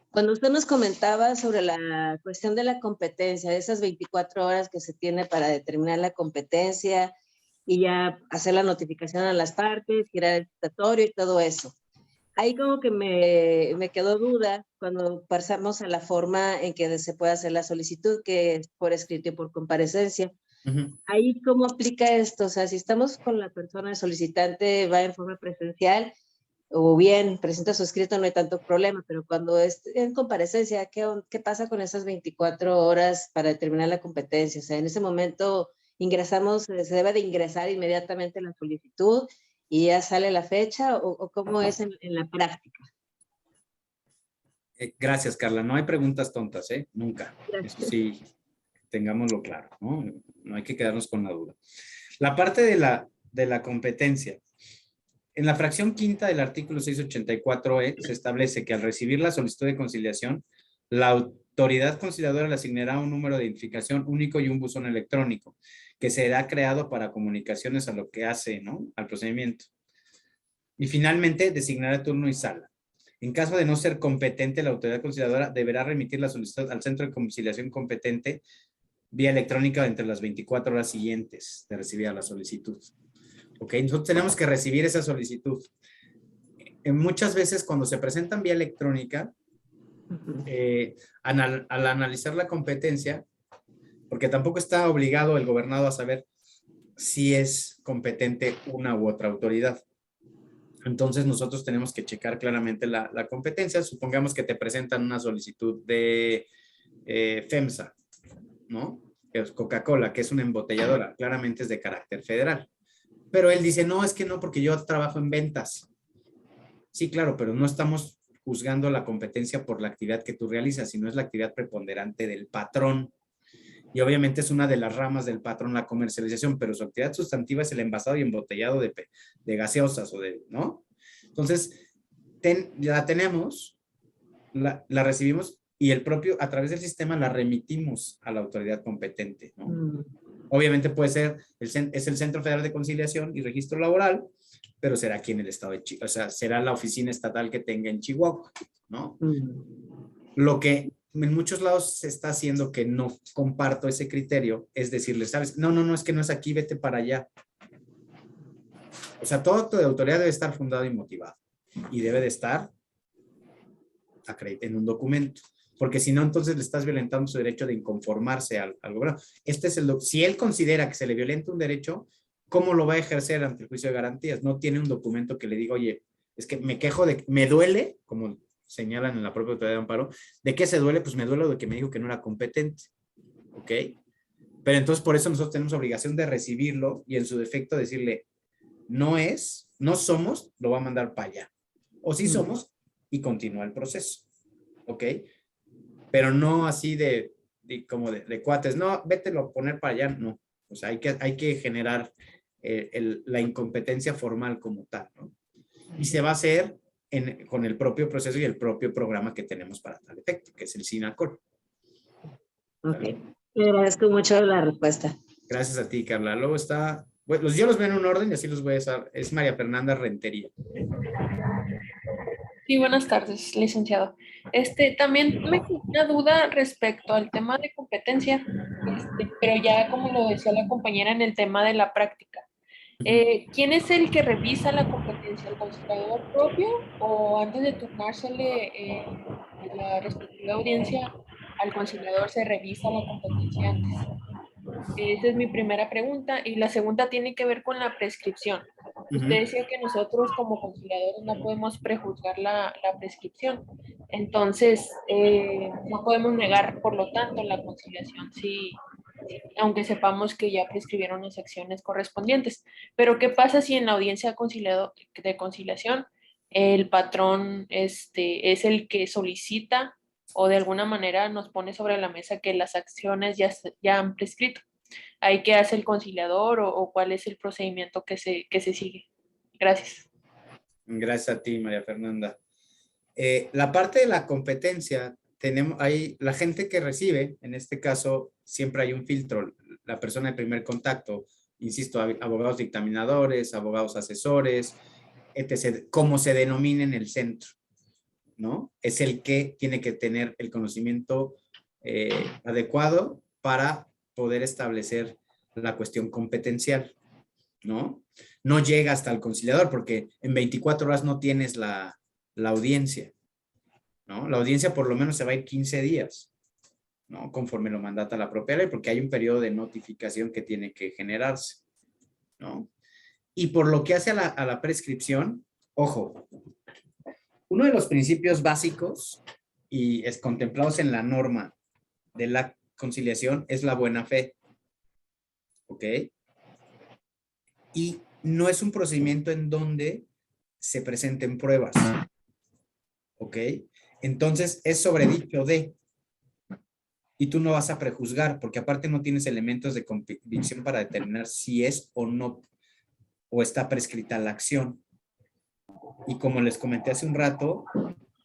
Cuando usted nos comentaba sobre la cuestión de la competencia, de esas 24 horas que se tiene para determinar la competencia y ya hacer la notificación a las partes, girar el citatorio y todo eso. Ahí como que me quedó duda cuando pasamos a la forma en que se puede hacer la solicitud, que es por escrito y por comparecencia. Ahí, ¿cómo aplica esto? O sea, si estamos con la persona solicitante, va en forma presencial, o bien presenta su escrito, no hay tanto problema, pero cuando es en comparecencia, ¿qué pasa con esas 24 horas para determinar la competencia? O sea, en ese momento ingresamos, se debe de ingresar inmediatamente la solicitud y ya sale la fecha, o cómo es en la práctica. Gracias, Carla. No hay preguntas tontas, ¿eh? Nunca. Gracias. Eso sí, tengámoslo claro, ¿no? No hay que quedarnos con la duda. La parte de la competencia. En la fracción quinta del artículo 684E se establece que al recibir la solicitud de conciliación, la autoridad conciliadora le asignará un número de identificación único y un buzón electrónico que será creado para comunicaciones a lo que hace, ¿no? Al procedimiento. Y finalmente designará turno y sala. En caso de no ser competente, la autoridad conciliadora deberá remitir la solicitud al centro de conciliación competente vía electrónica entre las 24 horas siguientes de recibir la solicitud. Ok, nosotros tenemos que recibir esa solicitud. Muchas veces cuando se presentan vía electrónica, al analizar la competencia, porque tampoco está obligado el gobernado a saber si es competente una u otra autoridad. Entonces nosotros tenemos que checar claramente la competencia. Supongamos que te presentan una solicitud de FEMSA, ¿no? Que es Coca-Cola, que es una embotelladora, claramente es de carácter federal. Pero él dice, no, es que no, porque yo trabajo en ventas. Sí, claro, pero no estamos juzgando la competencia por la actividad que tú realizas, sino es la actividad preponderante del patrón. Y obviamente es una de las ramas del patrón la comercialización, pero su actividad sustantiva es el envasado y embotellado de gaseosas o de, ¿no? Entonces, la tenemos, la recibimos y el propio, a través del sistema, la remitimos a la autoridad competente, ¿no? Obviamente puede ser, es el Centro Federal de Conciliación y Registro Laboral, pero será aquí en el estado de Chihuahua, o sea, será la oficina estatal que tenga en Chihuahua, ¿no? Lo que en muchos lados se está haciendo que no comparto ese criterio, es decirle, ¿sabes? No, es que no es aquí, vete para allá. O sea, todo acto de autoridad debe estar fundado y motivado y debe de estar en un documento, porque si no, entonces le estás violentando su derecho de inconformarse al gobierno. Si él considera que se le violenta un derecho, ¿cómo lo va a ejercer ante el juicio de garantías? No tiene un documento que le diga, oye, es que me duele, como señalan en la propia autoridad de amparo. ¿De qué se duele? Pues me duele de que me dijo que no era competente. ¿Ok? Pero entonces por eso nosotros tenemos obligación de recibirlo y en su defecto decirle, no somos, lo va a mandar para allá. O sí somos y continúa el proceso. ¿Ok? Pero no así como de cuates. No, vételo a poner para allá. No. O sea, hay que generar la incompetencia formal como tal, ¿no? Y se va a hacer con el propio proceso y el propio programa que tenemos para tal efecto, que es el SINACOL. Ok. Le agradezco mucho la respuesta. Gracias a ti, Carla. Luego está, bueno, yo los veo en un orden y así los voy a hacer. Es María Fernanda Rentería. Sí, buenas tardes, licenciado. También me quedó una duda respecto al tema de competencia, pero ya como lo decía la compañera en el tema de la práctica. ¿Quién es el que revisa la competencia? ¿El conciliador propio o antes de turnársele la respectiva audiencia al conciliador se revisa la competencia antes? Esa es mi primera pregunta. Y la segunda tiene que ver con la prescripción. Usted decía que nosotros como conciliadores no podemos prejuzgar la prescripción. Entonces, no podemos negar, por lo tanto, la conciliación si aunque sepamos que ya prescribieron las acciones correspondientes. Pero, ¿qué pasa si en la audiencia de conciliación el patrón es el que solicita o de alguna manera nos pone sobre la mesa que las acciones ya han prescrito? ¿Ahí qué hace el conciliador o cuál es el procedimiento que se sigue? Gracias. Gracias a ti, María Fernanda. La parte de la competencia, la gente que recibe, en este caso, siempre hay un filtro, la persona de primer contacto, insisto, abogados dictaminadores, abogados asesores, etc., como se denomina en el centro, ¿no? Es el que tiene que tener el conocimiento adecuado para poder establecer la cuestión competencial, ¿no? No llega hasta el conciliador porque en 24 horas no tienes la audiencia, ¿no? La audiencia por lo menos se va a ir 15 días, ¿no? Conforme lo mandata la propia ley, porque hay un periodo de notificación que tiene que generarse, ¿no? Y por lo que hace a la prescripción, ojo, uno de los principios básicos y es contemplados en la norma de la conciliación es la buena fe, ¿ok? Y no es un procedimiento en donde se presenten pruebas, ¿ok? Entonces es sobredicho de, y tú no vas a prejuzgar, porque aparte no tienes elementos de convicción para determinar si es o no, o está prescrita la acción. Y como les comenté hace un rato,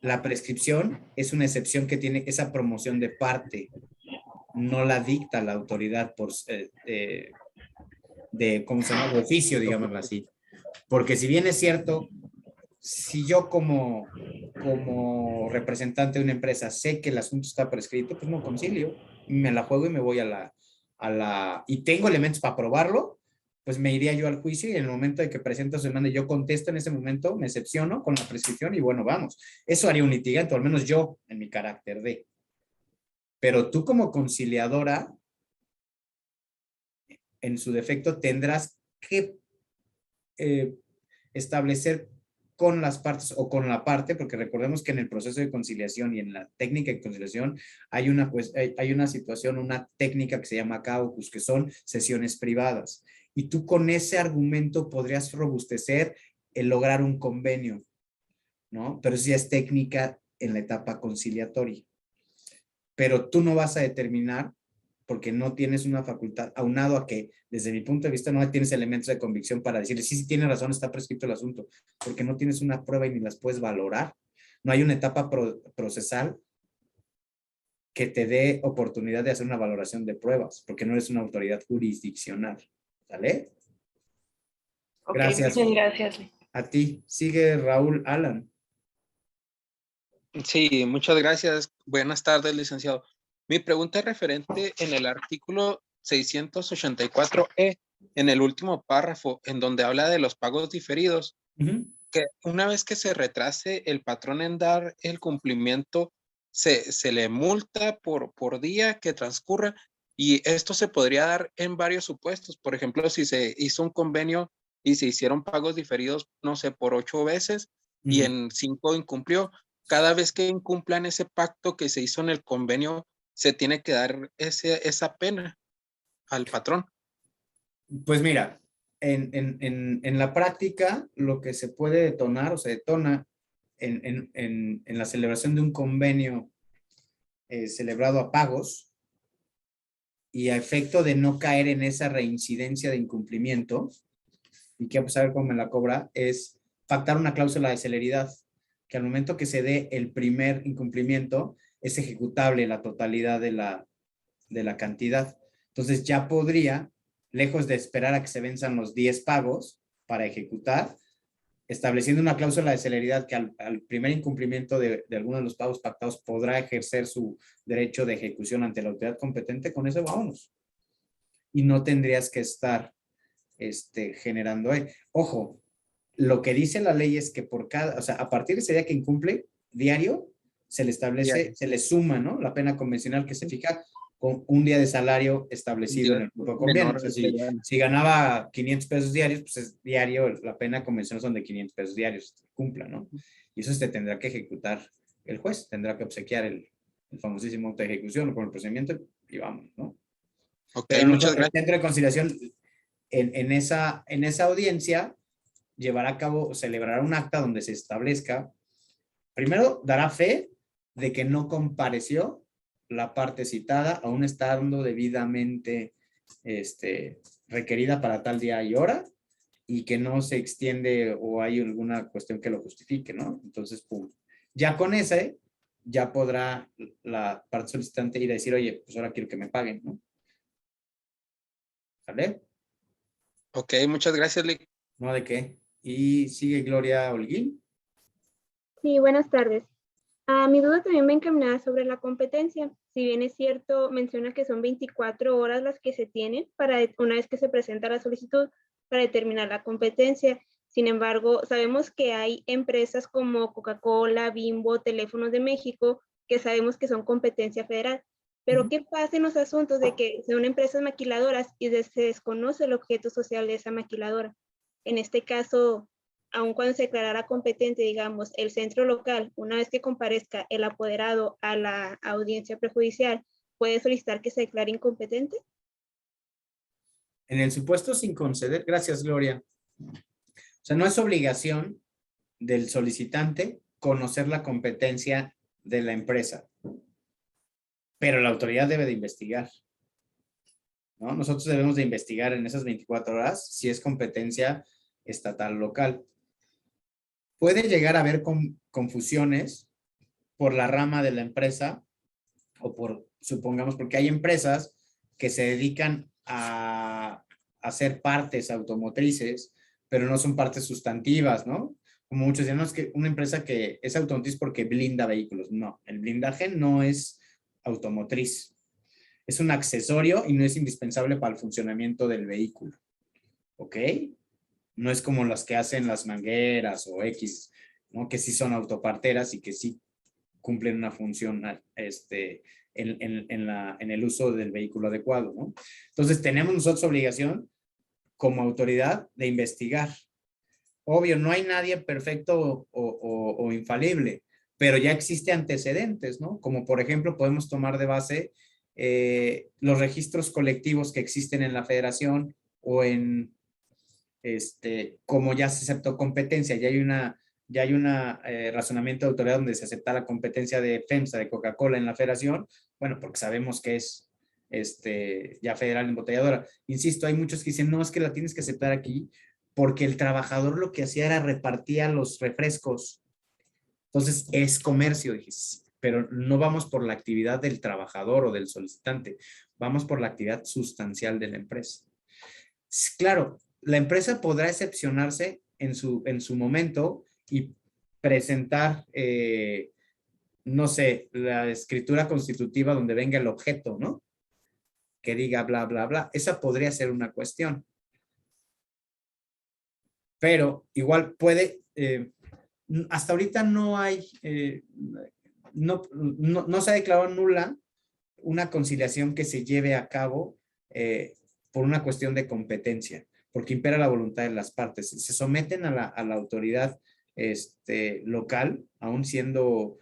la prescripción es una excepción que tiene esa promoción de parte, no la dicta la autoridad por, ¿cómo se llama? De oficio, digámoslo así. Porque si bien es cierto, si yo como representante de una empresa sé que el asunto está prescrito, pues no concilio, me la juego y me voy y tengo elementos para probarlo, pues me iría yo al juicio y en el momento de que presento su demanda yo contesto en ese momento, me excepciono con la prescripción y bueno, vamos. Eso haría un litigante, o al menos yo en mi carácter de. Pero tú como conciliadora, en su defecto, tendrás que establecer con las partes o con la parte, porque recordemos que en el proceso de conciliación y en la técnica de conciliación hay una situación, una técnica que se llama caucus, que son sesiones privadas. Y tú con ese argumento podrías robustecer el lograr un convenio, ¿no? Pero eso ya es técnica en la etapa conciliatoria. Pero tú no vas a determinar porque no tienes una facultad, aunado a que, desde mi punto de vista, no tienes elementos de convicción para decirle, sí, tiene razón, está prescrito el asunto, porque no tienes una prueba y ni las puedes valorar. No hay una etapa procesal que te dé oportunidad de hacer una valoración de pruebas, porque no eres una autoridad jurisdiccional. ¿Sale? Okay, gracias. Muchas gracias. A ti. Sigue Raúl Alan. Sí, muchas gracias. Buenas tardes, licenciado. Mi pregunta es referente en el artículo 684E, en el último párrafo, en donde habla de los pagos diferidos, que una vez que se retrase el patrón en dar el cumplimiento, se le multa por día que transcurra, y esto se podría dar en varios supuestos. Por ejemplo, si se hizo un convenio y se hicieron pagos diferidos, no sé, por 8 veces y en 5 incumplió. Cada vez que incumplan ese pacto que se hizo en el convenio, se tiene que dar esa pena al patrón. Pues mira, en la práctica, lo que se puede detonar o se detona en la celebración de un convenio celebrado a pagos y a efecto de no caer en esa reincidencia de incumplimiento, y que saber cómo me la cobra, es pactar una cláusula de celeridad, que al momento que se dé el primer incumplimiento, es ejecutable la totalidad de la cantidad. Entonces ya podría, lejos de esperar a que se venzan los 10 pagos para ejecutar, estableciendo una cláusula de celeridad que al primer incumplimiento de alguno de los pagos pactados podrá ejercer su derecho de ejecución ante la autoridad competente, con eso vámonos. Y no tendrías que estar generando. Ojo, lo que dice la ley es que por cada, o sea, a partir de ese día que incumple diario, se le establece, se le suma, ¿no? La pena convencional que se fija con un día de salario establecido en el grupo convenio. O sea, si ganaba 500 pesos diarios, pues es diario, la pena convencional son de 500 pesos diarios, cumpla, ¿no? Y eso se tendrá que ejecutar el juez, tendrá que obsequiar el famosísimo acto de ejecución con el procedimiento y vamos, ¿no? Ok, pero muchas el gracias. centro de conciliación en esa audiencia llevará a cabo, celebrará un acta donde se establezca, primero dará fe de que no compareció la parte citada, aún estando debidamente requerida para tal día y hora, y que no se extiende o hay alguna cuestión que lo justifique, ¿no? Entonces, pum. Ya con ese, ya podrá la parte solicitante ir a decir, oye, pues ahora quiero que me paguen, ¿no? ¿Sale? Ok, muchas gracias, Lick. No, ¿de qué? Y sigue Gloria Holguín. Sí, buenas tardes. Mi duda también va encaminada sobre la competencia. Si bien es cierto, menciona que son 24 horas las que se tienen para una vez que se presenta la solicitud para determinar la competencia. Sin embargo, sabemos que hay empresas como Coca-Cola, Bimbo, Teléfonos de México, que sabemos que son competencia federal. Pero ¿qué pasa en los asuntos de que son empresas maquiladoras y se desconoce el objeto social de esa maquiladora? En este caso, aun cuando se declarara competente, digamos, el centro local, una vez que comparezca el apoderado a la audiencia prejudicial, ¿puede solicitar que se declare incompetente? En el supuesto sin conceder, gracias Gloria. O sea, no es obligación del solicitante conocer la competencia de la empresa, pero la autoridad debe de investigar, ¿no? Nosotros debemos de investigar en esas 24 horas si es competencia estatal local. Puede llegar a haber confusiones por la rama de la empresa o por, supongamos, porque hay empresas que se dedican a hacer partes automotrices, pero no son partes sustantivas, ¿no? Como muchos dicen, no, es que una empresa que es automotriz porque blinda vehículos. No, el blindaje no es automotriz. Es un accesorio y no es indispensable para el funcionamiento del vehículo. ¿Ok? No es como las que hacen las mangueras o X, ¿no? Que sí son autoparteras y que sí cumplen una función en el uso del vehículo adecuado, ¿no? Entonces, tenemos nosotros obligación como autoridad de investigar. Obvio, no hay nadie perfecto o infalible, pero ya existe antecedentes, ¿no? Como por ejemplo, podemos tomar de base los registros colectivos que existen en la federación o en, como ya se aceptó competencia, ya hay una razonamiento de autoridad donde se acepta la competencia de FEMSA, de Coca-Cola en la federación, bueno, porque sabemos que es ya federal embotelladora. Insisto, hay muchos que dicen, no, es que la tienes que aceptar aquí, porque el trabajador lo que hacía era repartía los refrescos. Entonces, es comercio, pero no vamos por la actividad del trabajador o del solicitante, vamos por la actividad sustancial de la empresa. Claro, la empresa podrá excepcionarse en su momento y presentar no sé, la escritura constitutiva donde venga el objeto, ¿no? Que diga bla, bla, bla. Esa podría ser una cuestión. Pero igual puede, hasta ahorita no hay, no se ha declarado nula una conciliación que se lleve a cabo por una cuestión de competencia, porque impera la voluntad de las partes. Se someten a la autoridad local, aún siendo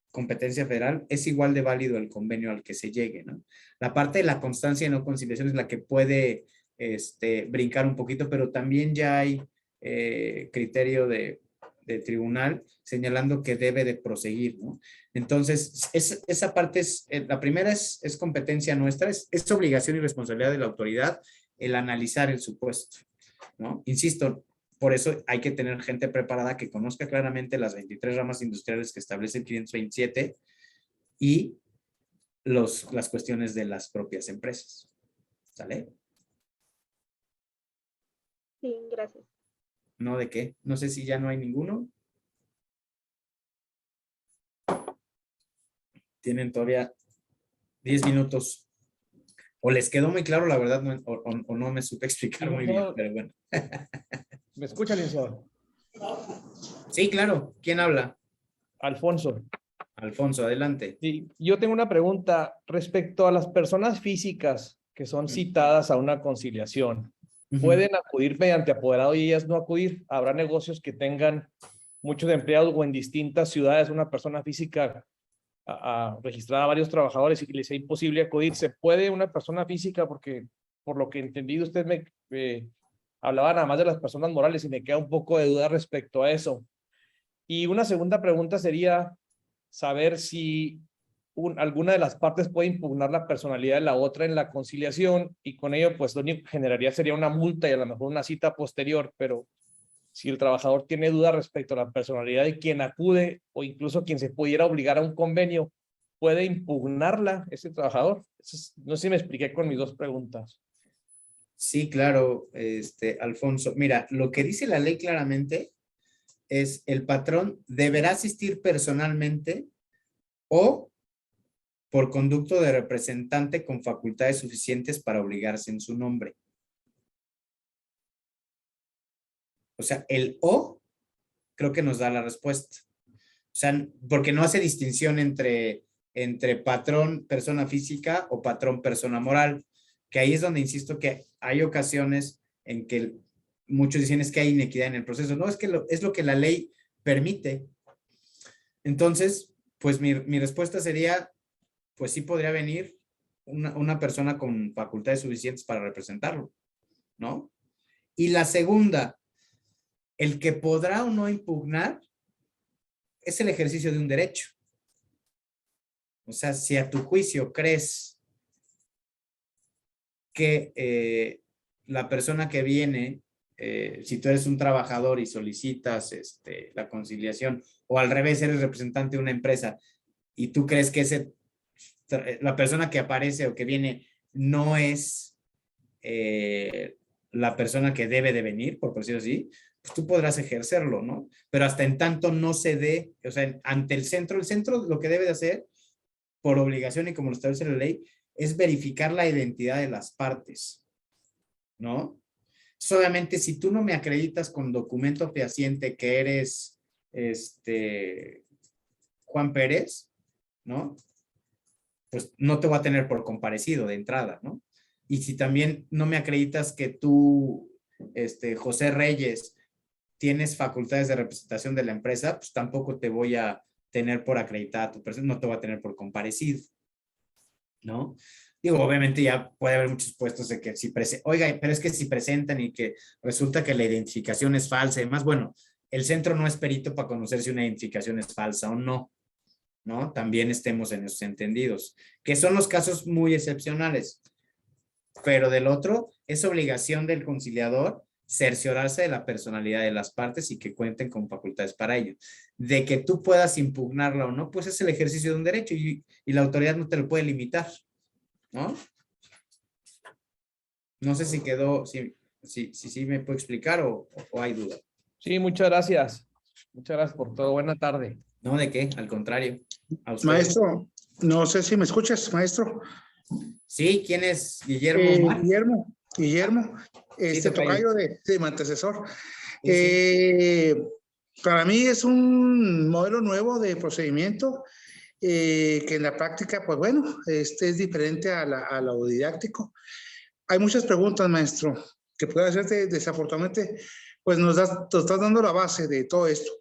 competencia federal, es igual de válido el convenio al que se llegue, ¿no? La parte de la constancia y no conciliación es la que puede brincar un poquito, pero también ya hay criterio de tribunal señalando que debe de proseguir, ¿no? Entonces, esa parte es, la primera es competencia nuestra, es obligación y responsabilidad de la autoridad el analizar el supuesto, ¿no? Insisto, por eso hay que tener gente preparada que conozca claramente las 23 ramas industriales que establece el 527 y las cuestiones de las propias empresas. ¿Sale? Sí, gracias. ¿No de qué? No sé si ya no hay ninguno. Tienen todavía 10 minutos. O les quedó muy claro, la verdad, o no me supe explicar muy bien, pero bueno. ¿Me escucha, licenciado? Sí, claro. ¿Quién habla? Alfonso. Alfonso, adelante. Sí, yo tengo una pregunta respecto a las personas físicas que son citadas a una conciliación. ¿Pueden acudir mediante apoderado y ellas no acudir? ¿Habrá negocios que tengan muchos empleados o en distintas ciudades una persona física registrada a varios trabajadores y que les sea imposible acudir? ¿Se puede una persona física? Porque por lo que he entendido usted me hablaba nada más de las personas morales y me queda un poco de duda respecto a eso. Y una segunda pregunta sería saber si alguna de las partes puede impugnar la personalidad de la otra en la conciliación y con ello pues lo único que generaría sería una multa y a lo mejor una cita posterior, pero si el trabajador tiene duda respecto a la personalidad de quien acude o incluso quien se pudiera obligar a un convenio, ¿puede impugnarla ese trabajador? No sé si me expliqué con mis dos preguntas. Sí, claro, Alfonso. Mira, lo que dice la ley claramente es el patrón deberá asistir personalmente o por conducto de representante con facultades suficientes para obligarse en su nombre. O sea, el o creo que nos da la respuesta. O sea, porque no hace distinción entre patrón persona física o patrón persona moral, que ahí es donde insisto que hay ocasiones en que muchos dicen es que hay inequidad en el proceso. No, es que es lo que la ley permite. Entonces, pues mi respuesta sería, pues sí podría venir una persona con facultades suficientes para representarlo, ¿no? Y la segunda, el que podrá o no impugnar es el ejercicio de un derecho. O sea, si a tu juicio crees que la persona que viene, si tú eres un trabajador y solicitas la conciliación, o al revés, eres representante de una empresa y tú crees que la persona que aparece o que viene no es la persona que debe de venir, por decirlo así, pues tú podrás ejercerlo, ¿no? Pero hasta en tanto no se dé, o sea, ante el centro lo que debe de hacer, por obligación y como lo establece la ley, es verificar la identidad de las partes, ¿no? Entonces, obviamente, si tú no me acreditas con documento fehaciente que eres Juan Pérez, ¿no? Pues no te voy a tener por comparecido de entrada, ¿no? Y si también no me acreditas que tú, José Reyes, tienes facultades de representación de la empresa, pues tampoco te voy a tener por acreditada a tu persona, no te voy a tener por comparecido, ¿no? Digo, obviamente ya puede haber muchos puestos de que si oiga, pero es que si presentan y que resulta que la identificación es falsa y demás, bueno, el centro no es perito para conocer si una identificación es falsa o no, ¿no? También estemos en esos entendidos, que son los casos muy excepcionales, pero del otro es obligación del conciliador cerciorarse de la personalidad de las partes y que cuenten con facultades para ello. De que tú puedas impugnarla o no, pues es el ejercicio de un derecho y la autoridad no te lo puede limitar, ¿no? No sé si quedó, si me puedo explicar o hay duda. Sí, muchas gracias. Muchas gracias por todo. Buena tarde. No, ¿de qué? Al contrario. A usted. Maestro, no sé si me escuchas, maestro. Sí, ¿quién es Guillermo? Guillermo, Sí, tocayo de mi antecesor. Sí. Para mí es un modelo nuevo de procedimiento que en la práctica, pues bueno, es diferente a lo didáctico. Hay muchas preguntas, maestro, que puede hacerte. Desafortunadamente, pues nos estás dando la base de todo esto.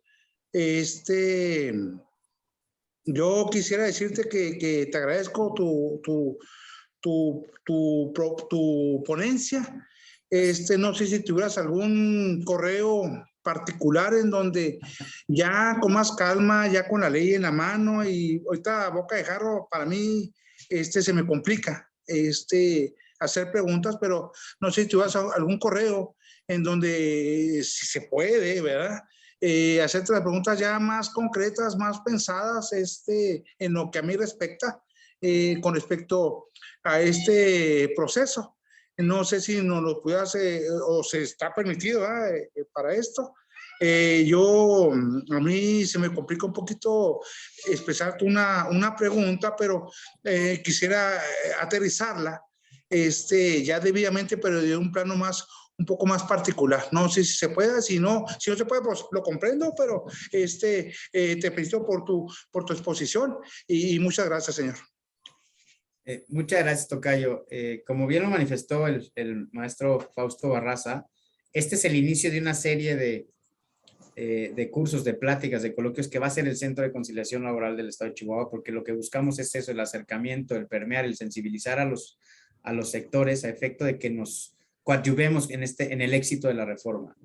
Yo quisiera decirte que te agradezco tu ponencia. No sé si tuvieras algún correo particular en donde ya con más calma, ya con la ley en la mano, y ahorita boca de jarro para mí se me complica hacer preguntas, pero no sé si tuvieras algún correo en donde, si se puede, ¿verdad? Hacerte las preguntas ya más concretas, más pensadas en lo que a mí respecta, con respecto a este proceso. No sé si nos lo pudieras o se está permitido para esto. A mí se me complica un poquito expresarte una pregunta, pero quisiera aterrizarla ya debidamente, pero de un plano un poco más particular. No sé si se puede, si no se puede, pues lo comprendo, pero te felicito por tu exposición y muchas gracias, señor. Muchas gracias, tocayo. Como bien lo manifestó el maestro Fausto Barraza, este es el inicio de una serie de cursos, de pláticas, de coloquios que va a ser el Centro de Conciliación Laboral del Estado de Chihuahua, porque lo que buscamos es eso, el acercamiento, el permear, el sensibilizar a los sectores a efecto de que nos coadyuvemos en el éxito de la reforma.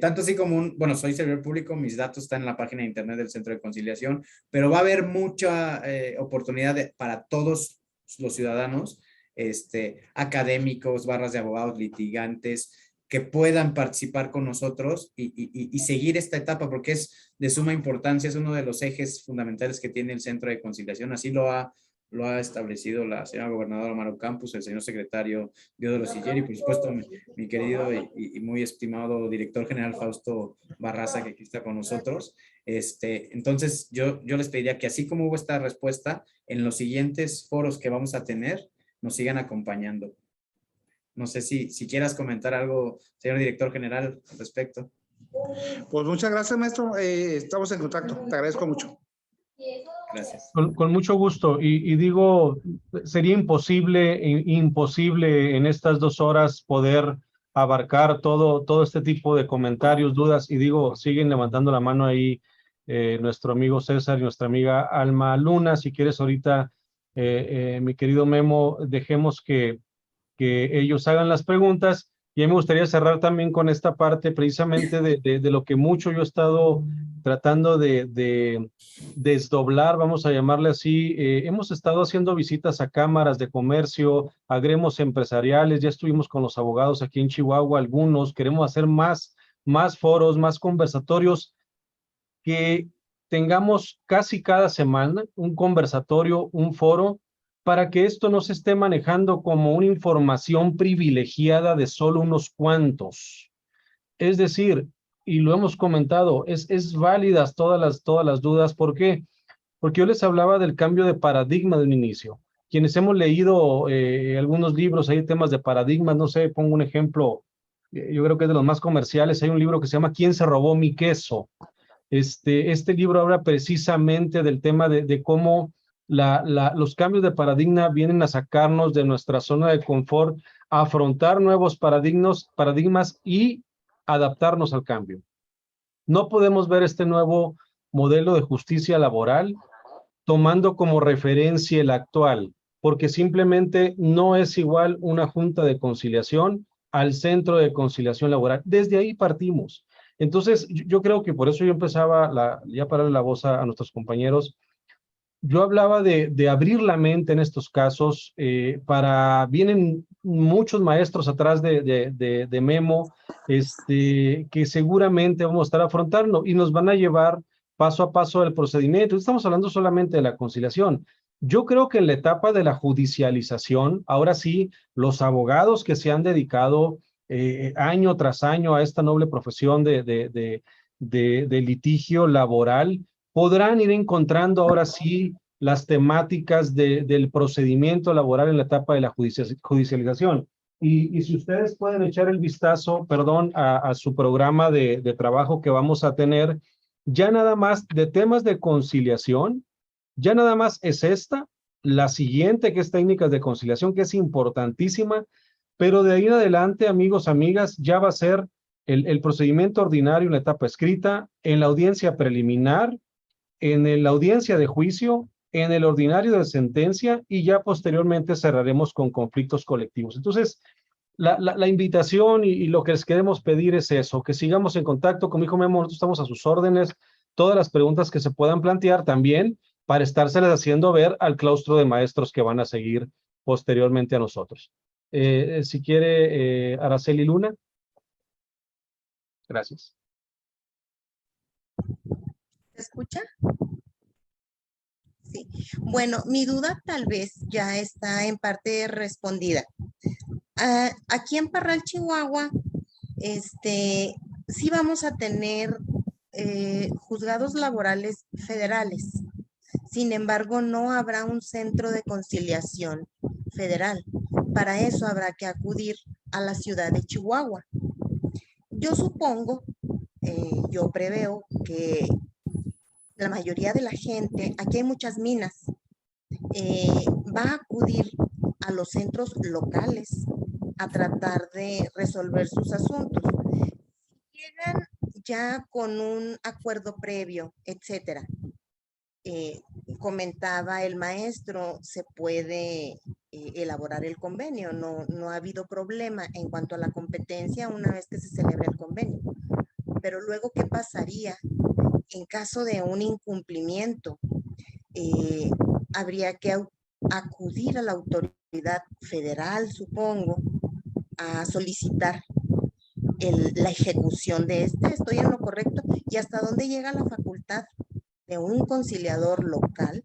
Tanto así como soy servidor público, mis datos están en la página de internet del Centro de Conciliación, pero va a haber mucha oportunidad para todos los ciudadanos, académicos, barras de abogados, litigantes, que puedan participar con nosotros y seguir esta etapa, porque es de suma importancia, es uno de los ejes fundamentales que tiene el Centro de Conciliación. Así lo ha establecido la señora gobernadora Maru Campos, el señor secretario Diodoro Siller y por supuesto mi querido y muy estimado director general Fausto Barraza, que aquí está con nosotros. Entonces yo les pediría que así como hubo esta respuesta, en los siguientes foros que vamos a tener, nos sigan acompañando. No sé si quieras comentar algo, señor director general, al respecto. Pues muchas gracias, maestro. Estamos en contacto. Te agradezco mucho. Gracias. Con mucho gusto. Y digo, sería imposible en estas 2 horas poder abarcar todo este tipo de comentarios, dudas. Y digo, siguen levantando la mano ahí nuestro amigo César y nuestra amiga Alma Luna. Si quieres ahorita, mi querido Memo, dejemos que ellos hagan las preguntas. Y a mí me gustaría cerrar también con esta parte precisamente de lo que mucho yo he estado tratando de desdoblar, vamos a llamarle así. Hemos estado haciendo visitas a cámaras de comercio, a gremios empresariales, ya estuvimos con los abogados aquí en Chihuahua, algunos, queremos hacer más foros, más conversatorios, que tengamos casi cada semana un conversatorio, un foro, para que esto no se esté manejando como una información privilegiada de solo unos cuantos. Es decir, y lo hemos comentado, es válidas todas las dudas. ¿Por qué? Porque yo les hablaba del cambio de paradigma de un inicio. Quienes hemos leído algunos libros, hay temas de paradigmas, no sé, pongo un ejemplo, yo creo que es de los más comerciales, hay un libro que se llama ¿Quién se robó mi queso? Este libro habla precisamente del tema de cómo los cambios de paradigma vienen a sacarnos de nuestra zona de confort, a afrontar nuevos paradigmas y adaptarnos al cambio. No podemos ver este nuevo modelo de justicia laboral tomando como referencia el actual, porque simplemente no es igual una junta de conciliación al Centro de Conciliación Laboral. Desde ahí partimos. Entonces, yo creo que por eso yo empezaba, ya para darle la voz a nuestros compañeros, yo hablaba de abrir la mente en estos casos. Vienen muchos maestros atrás de Memo, que seguramente vamos a estar afrontando y nos van a llevar paso a paso el procedimiento. Estamos hablando solamente de la conciliación. Yo creo que en la etapa de la judicialización, ahora sí, los abogados que se han dedicado año tras año a esta noble profesión de litigio laboral, podrán ir encontrando ahora sí las temáticas del procedimiento laboral en la etapa de la judicialización. Y si ustedes pueden echar el vistazo, perdón, a su programa de trabajo que vamos a tener, ya nada más de temas de conciliación, ya nada más es esta, la siguiente que es técnicas de conciliación, que es importantísima, pero de ahí en adelante, amigos, amigas, ya va a ser el procedimiento ordinario en la etapa escrita, en la audiencia preliminar, en la audiencia de juicio, en el ordinario de sentencia y ya posteriormente cerraremos con conflictos colectivos. Entonces, la invitación y lo que les queremos pedir es eso, que sigamos en contacto. Como dijo Memo, nosotros estamos a sus órdenes, todas las preguntas que se puedan plantear también para estárselas haciendo ver al claustro de maestros que van a seguir posteriormente a nosotros. Si quiere, Araceli Luna. Gracias. ¿Se escucha? Sí. Bueno, mi duda tal vez ya está en parte respondida. Aquí en Parral, Chihuahua, sí vamos a tener juzgados laborales federales. Sin embargo, no habrá un centro de conciliación federal. Para eso habrá que acudir a la ciudad de Chihuahua. Yo supongo, yo preveo que la mayoría de la gente, aquí hay muchas minas, va a acudir a los centros locales a tratar de resolver sus asuntos. Llegan ya con un acuerdo previo, etcétera. Comentaba el maestro, se puede elaborar el convenio, no ha habido problema en cuanto a la competencia una vez que se celebra el convenio. Pero luego, ¿qué pasaría en caso de un incumplimiento? Habría que acudir a la autoridad federal, supongo, a solicitar la ejecución de ¿Estoy en lo correcto? ¿Y hasta dónde llega la facultad de un conciliador local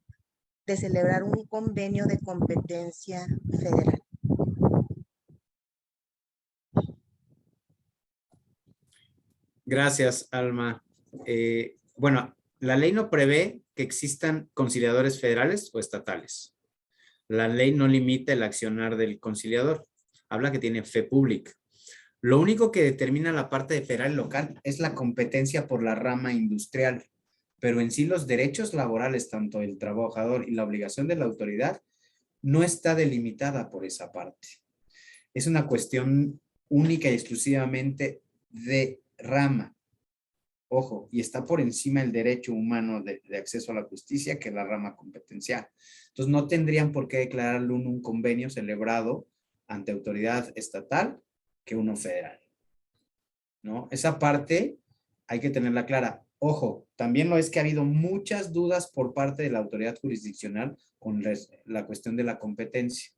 de celebrar un convenio de competencia federal? Gracias, Alma. Bueno, la ley no prevé que existan conciliadores federales o estatales. La ley no limita el accionar del conciliador. Habla que tiene fe pública. Lo único que determina la parte de federal y local es la competencia por la rama industrial. Pero en sí los derechos laborales, tanto el trabajador y la obligación de la autoridad, no está delimitada por esa parte. Es una cuestión única y exclusivamente de rama. Ojo, y está por encima el derecho humano de acceso a la justicia, que es la rama competencial. Entonces, no tendrían por qué declarar un convenio celebrado ante autoridad estatal que uno federal, ¿no? Esa parte hay que tenerla clara. Ojo, también lo es que ha habido muchas dudas por parte de la autoridad jurisdiccional con la cuestión de la competencia.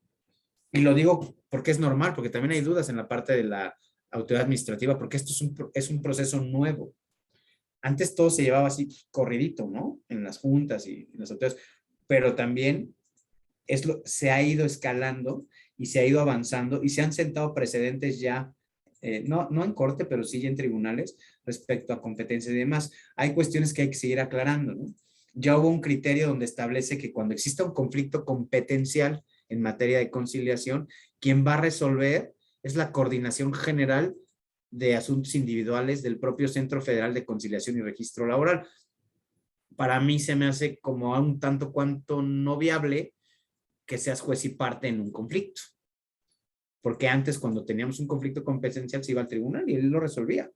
Y lo digo porque es normal, porque también hay dudas en la parte de la autoridad administrativa, porque esto es un proceso nuevo. Antes todo se llevaba así corridito, ¿no? En las juntas y en las autoridades, pero también se ha ido escalando y se ha ido avanzando y se han sentado precedentes ya, no en corte, pero sí en tribunales respecto a competencia y demás. Hay cuestiones que hay que seguir aclarando, ¿no? Ya hubo un criterio donde establece que cuando exista un conflicto competencial en materia de conciliación, quien va a resolver es la Coordinación General de Asuntos Individuales del propio Centro Federal de Conciliación y Registro Laboral. Para mí se me hace como un tanto cuanto no viable que seas juez y parte en un conflicto. Porque antes, cuando teníamos un conflicto competencial, se iba al tribunal y él lo resolvía.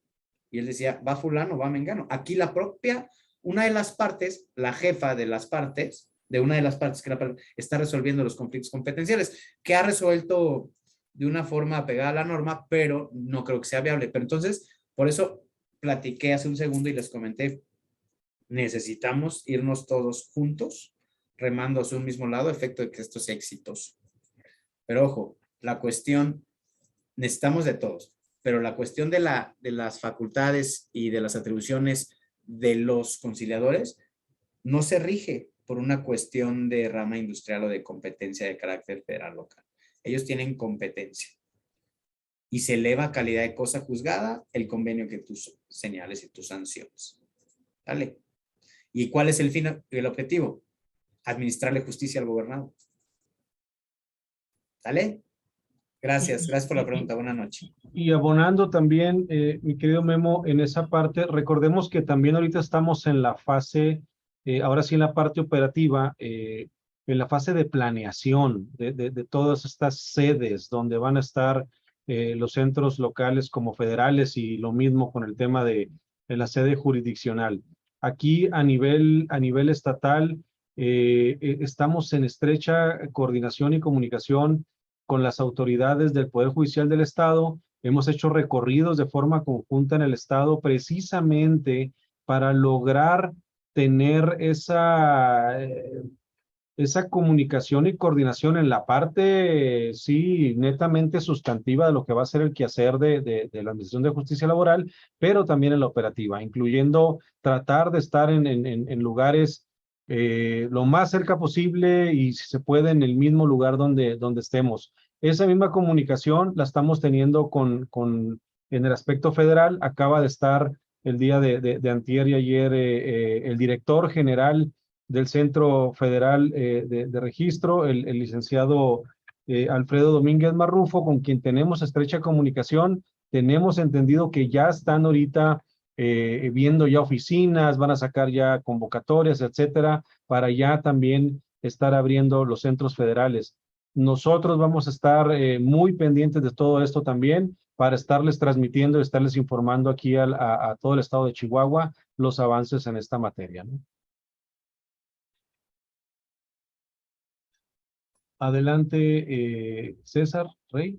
Y él decía, va fulano, va mengano. Aquí la propia, una de las partes, la jefa de las partes, de una de las partes que está resolviendo los conflictos competenciales, que ha resuelto de una forma apegada a la norma, pero no creo que sea viable. Pero entonces, por eso platiqué hace un segundo y les comenté, necesitamos irnos todos juntos, remando hacia un mismo lado, a efecto de que esto sea exitoso. Pero ojo, la cuestión, necesitamos de todos, pero la cuestión de las facultades y de las atribuciones de los conciliadores no se rige por una cuestión de rama industrial o de competencia de carácter federal local. Ellos tienen competencia y se eleva a calidad de cosa juzgada el convenio que tú señales y tus sanciones. ¿Vale? ¿Y cuál es el fin, el objetivo? Administrarle justicia al gobernado. ¿Sale? Gracias por la pregunta. Buenas noches. Y abonando también, mi querido Memo, en esa parte, recordemos que también ahorita estamos en la fase, ahora sí en la parte operativa, en la fase de planeación de todas estas sedes donde van a estar los centros locales como federales y lo mismo con el tema de la sede jurisdiccional. Aquí a nivel estatal estamos en estrecha coordinación y comunicación con las autoridades del Poder Judicial del Estado. Hemos hecho recorridos de forma conjunta en el Estado precisamente para lograr tener esa comunicación y coordinación en la parte, sí, netamente sustantiva de lo que va a ser el quehacer de la Administración de Justicia Laboral, pero también en la operativa, incluyendo tratar de estar en lugares lo más cerca posible y si se puede en el mismo lugar donde estemos. Esa misma comunicación la estamos teniendo en el aspecto federal. Acaba de estar el día de antier y ayer el director general del Centro Federal de Registro, el licenciado Alfredo Domínguez Marrufo, con quien tenemos estrecha comunicación. Tenemos entendido que ya están ahorita viendo ya oficinas, van a sacar ya convocatorias, etcétera, para ya también estar abriendo los centros federales. Nosotros vamos a estar muy pendientes de todo esto también para estarles transmitiendo, estarles informando aquí a todo el estado de Chihuahua los avances en esta materia, ¿no? Adelante, César Rey.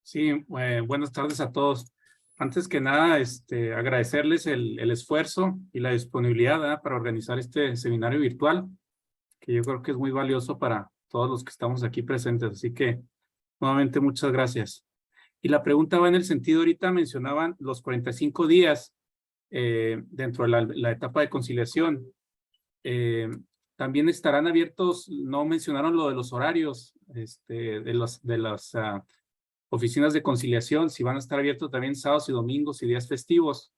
Sí, buenas tardes a todos. Antes que nada, agradecerles el esfuerzo y la disponibilidad, ¿verdad?, para organizar este seminario virtual, que yo creo que es muy valioso para todos los que estamos aquí presentes. Así que, nuevamente, muchas gracias. Y la pregunta va en el sentido, ahorita mencionaban los 45 días dentro de la etapa de conciliación. También estarán abiertos, no mencionaron lo de los horarios de las oficinas de conciliación, si van a estar abiertos también sábados y domingos y días festivos.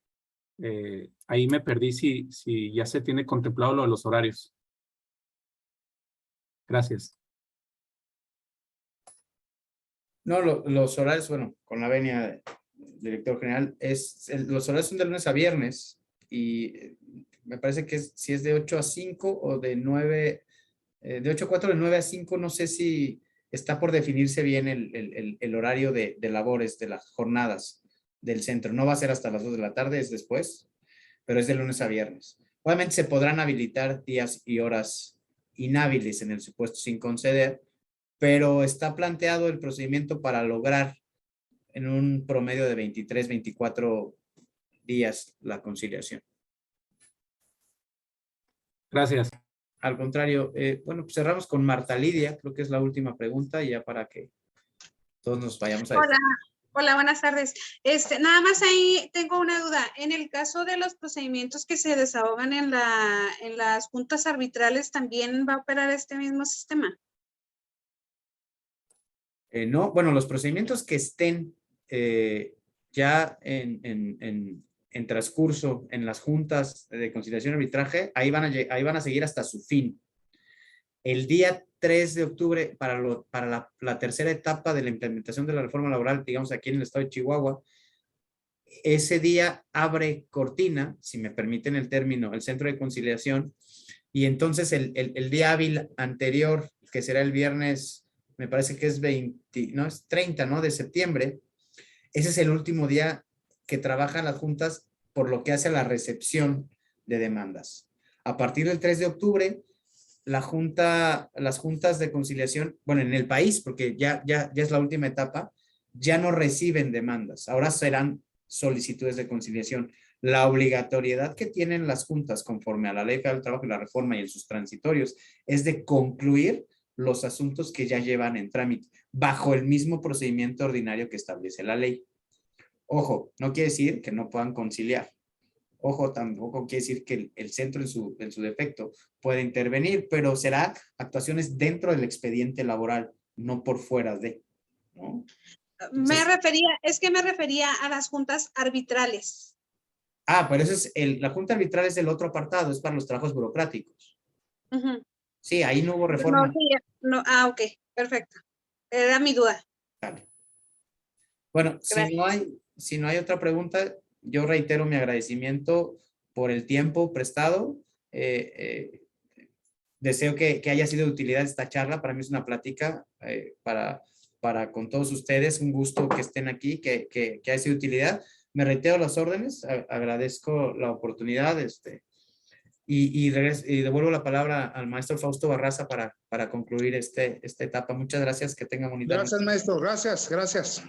Ahí me perdí si ya se tiene contemplado lo de los horarios. Gracias. No, los horarios, bueno, con la venia del director general, los horarios son de lunes a viernes y me parece que si es de 8 a 5 o de 8 a 4, de 9 a 5, no sé si está por definirse bien el horario de labores, de las jornadas del centro. No va a ser hasta las 2 de la tarde, es después, pero es de lunes a viernes. Obviamente se podrán habilitar días y horas inhábiles en el supuesto sin conceder, pero está planteado el procedimiento para lograr en un promedio de 23, 24 días la conciliación. Gracias. Al contrario, bueno, pues cerramos con Marta Lidia, creo que es la última pregunta, y ya para que todos nos vayamos a... Hola, buenas tardes. Nada más ahí tengo una duda. En el caso de los procedimientos que se desahogan en las juntas arbitrales, ¿también va a operar este mismo sistema? No, bueno, los procedimientos que estén ya en transcurso en las juntas de conciliación y arbitraje, ahí van a seguir hasta su fin. El día 3 de octubre, para la tercera etapa de la implementación de la reforma laboral, digamos aquí en el estado de Chihuahua, ese día abre cortina, si me permiten el término, el centro de conciliación, y entonces el día hábil anterior, que será el viernes, me parece que es 30, ¿no?, de septiembre, ese es el último día que trabajan las juntas por lo que hace a la recepción de demandas. A partir del 3 de octubre, las juntas de conciliación, bueno, en el país, porque ya es la última etapa, ya no reciben demandas. Ahora serán solicitudes de conciliación. La obligatoriedad que tienen las juntas conforme a la Ley Federal del Trabajo y la reforma y en sus transitorios es de concluir los asuntos que ya llevan en trámite bajo el mismo procedimiento ordinario que establece la ley. Ojo, no quiere decir que no puedan conciliar. Ojo, tampoco quiere decir que el centro en su defecto puede intervenir, pero será actuaciones dentro del expediente laboral, no por fuera de, ¿no? Entonces, me refería a las juntas arbitrales. Ah, pero eso es la Junta Arbitral es el otro apartado, es para los trabajos burocráticos. Ujú. Sí, ahí no hubo reforma. No, sí, no, ok, perfecto. Era mi duda. Bueno, si no hay otra pregunta, yo reitero mi agradecimiento por el tiempo prestado. Deseo que haya sido de utilidad esta charla. Para mí es una plática para con todos ustedes. Un gusto que estén aquí, que haya sido de utilidad. Me reitero las órdenes, agradezco la oportunidad y devuelvo la palabra al maestro Fausto Barraza para concluir esta etapa. Muchas gracias, que tengan bonita Gracias, maestro. Gracias. Gracias.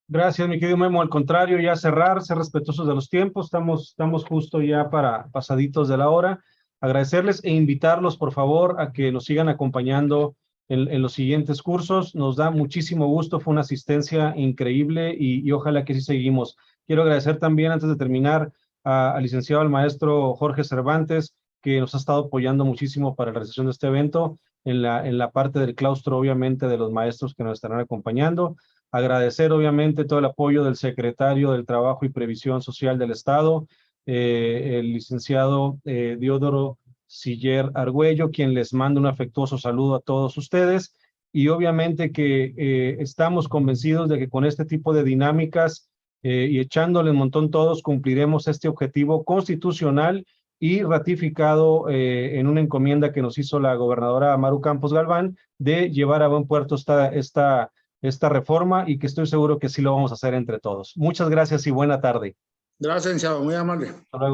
Gracias, mi querido Memo. Al contrario, ya cerrar, ser respetuosos de los tiempos. Estamos justo ya para pasaditos de la hora. Agradecerles e invitarlos, por favor, a que nos sigan acompañando en los siguientes cursos. Nos da muchísimo gusto, fue una asistencia increíble y ojalá que sí seguimos. Quiero agradecer también, antes de terminar, al licenciado, al maestro Jorge Cervantes, que nos ha estado apoyando muchísimo para la realización de este evento, en la parte del claustro, obviamente, de los maestros que nos estarán acompañando. Agradecer, obviamente, todo el apoyo del secretario del Trabajo y Previsión Social del Estado, el licenciado Diodoro Siller Argüello, quien les manda un afectuoso saludo a todos ustedes. Y obviamente que estamos convencidos de que con este tipo de dinámicas y echándole un montón todos, cumpliremos este objetivo constitucional y ratificado en una encomienda que nos hizo la gobernadora Maru Campos Galván de llevar a buen puerto esta reforma, y que estoy seguro que sí lo vamos a hacer entre todos. Muchas gracias y buena tarde. Gracias, licenciado. Muy amable. Hasta luego.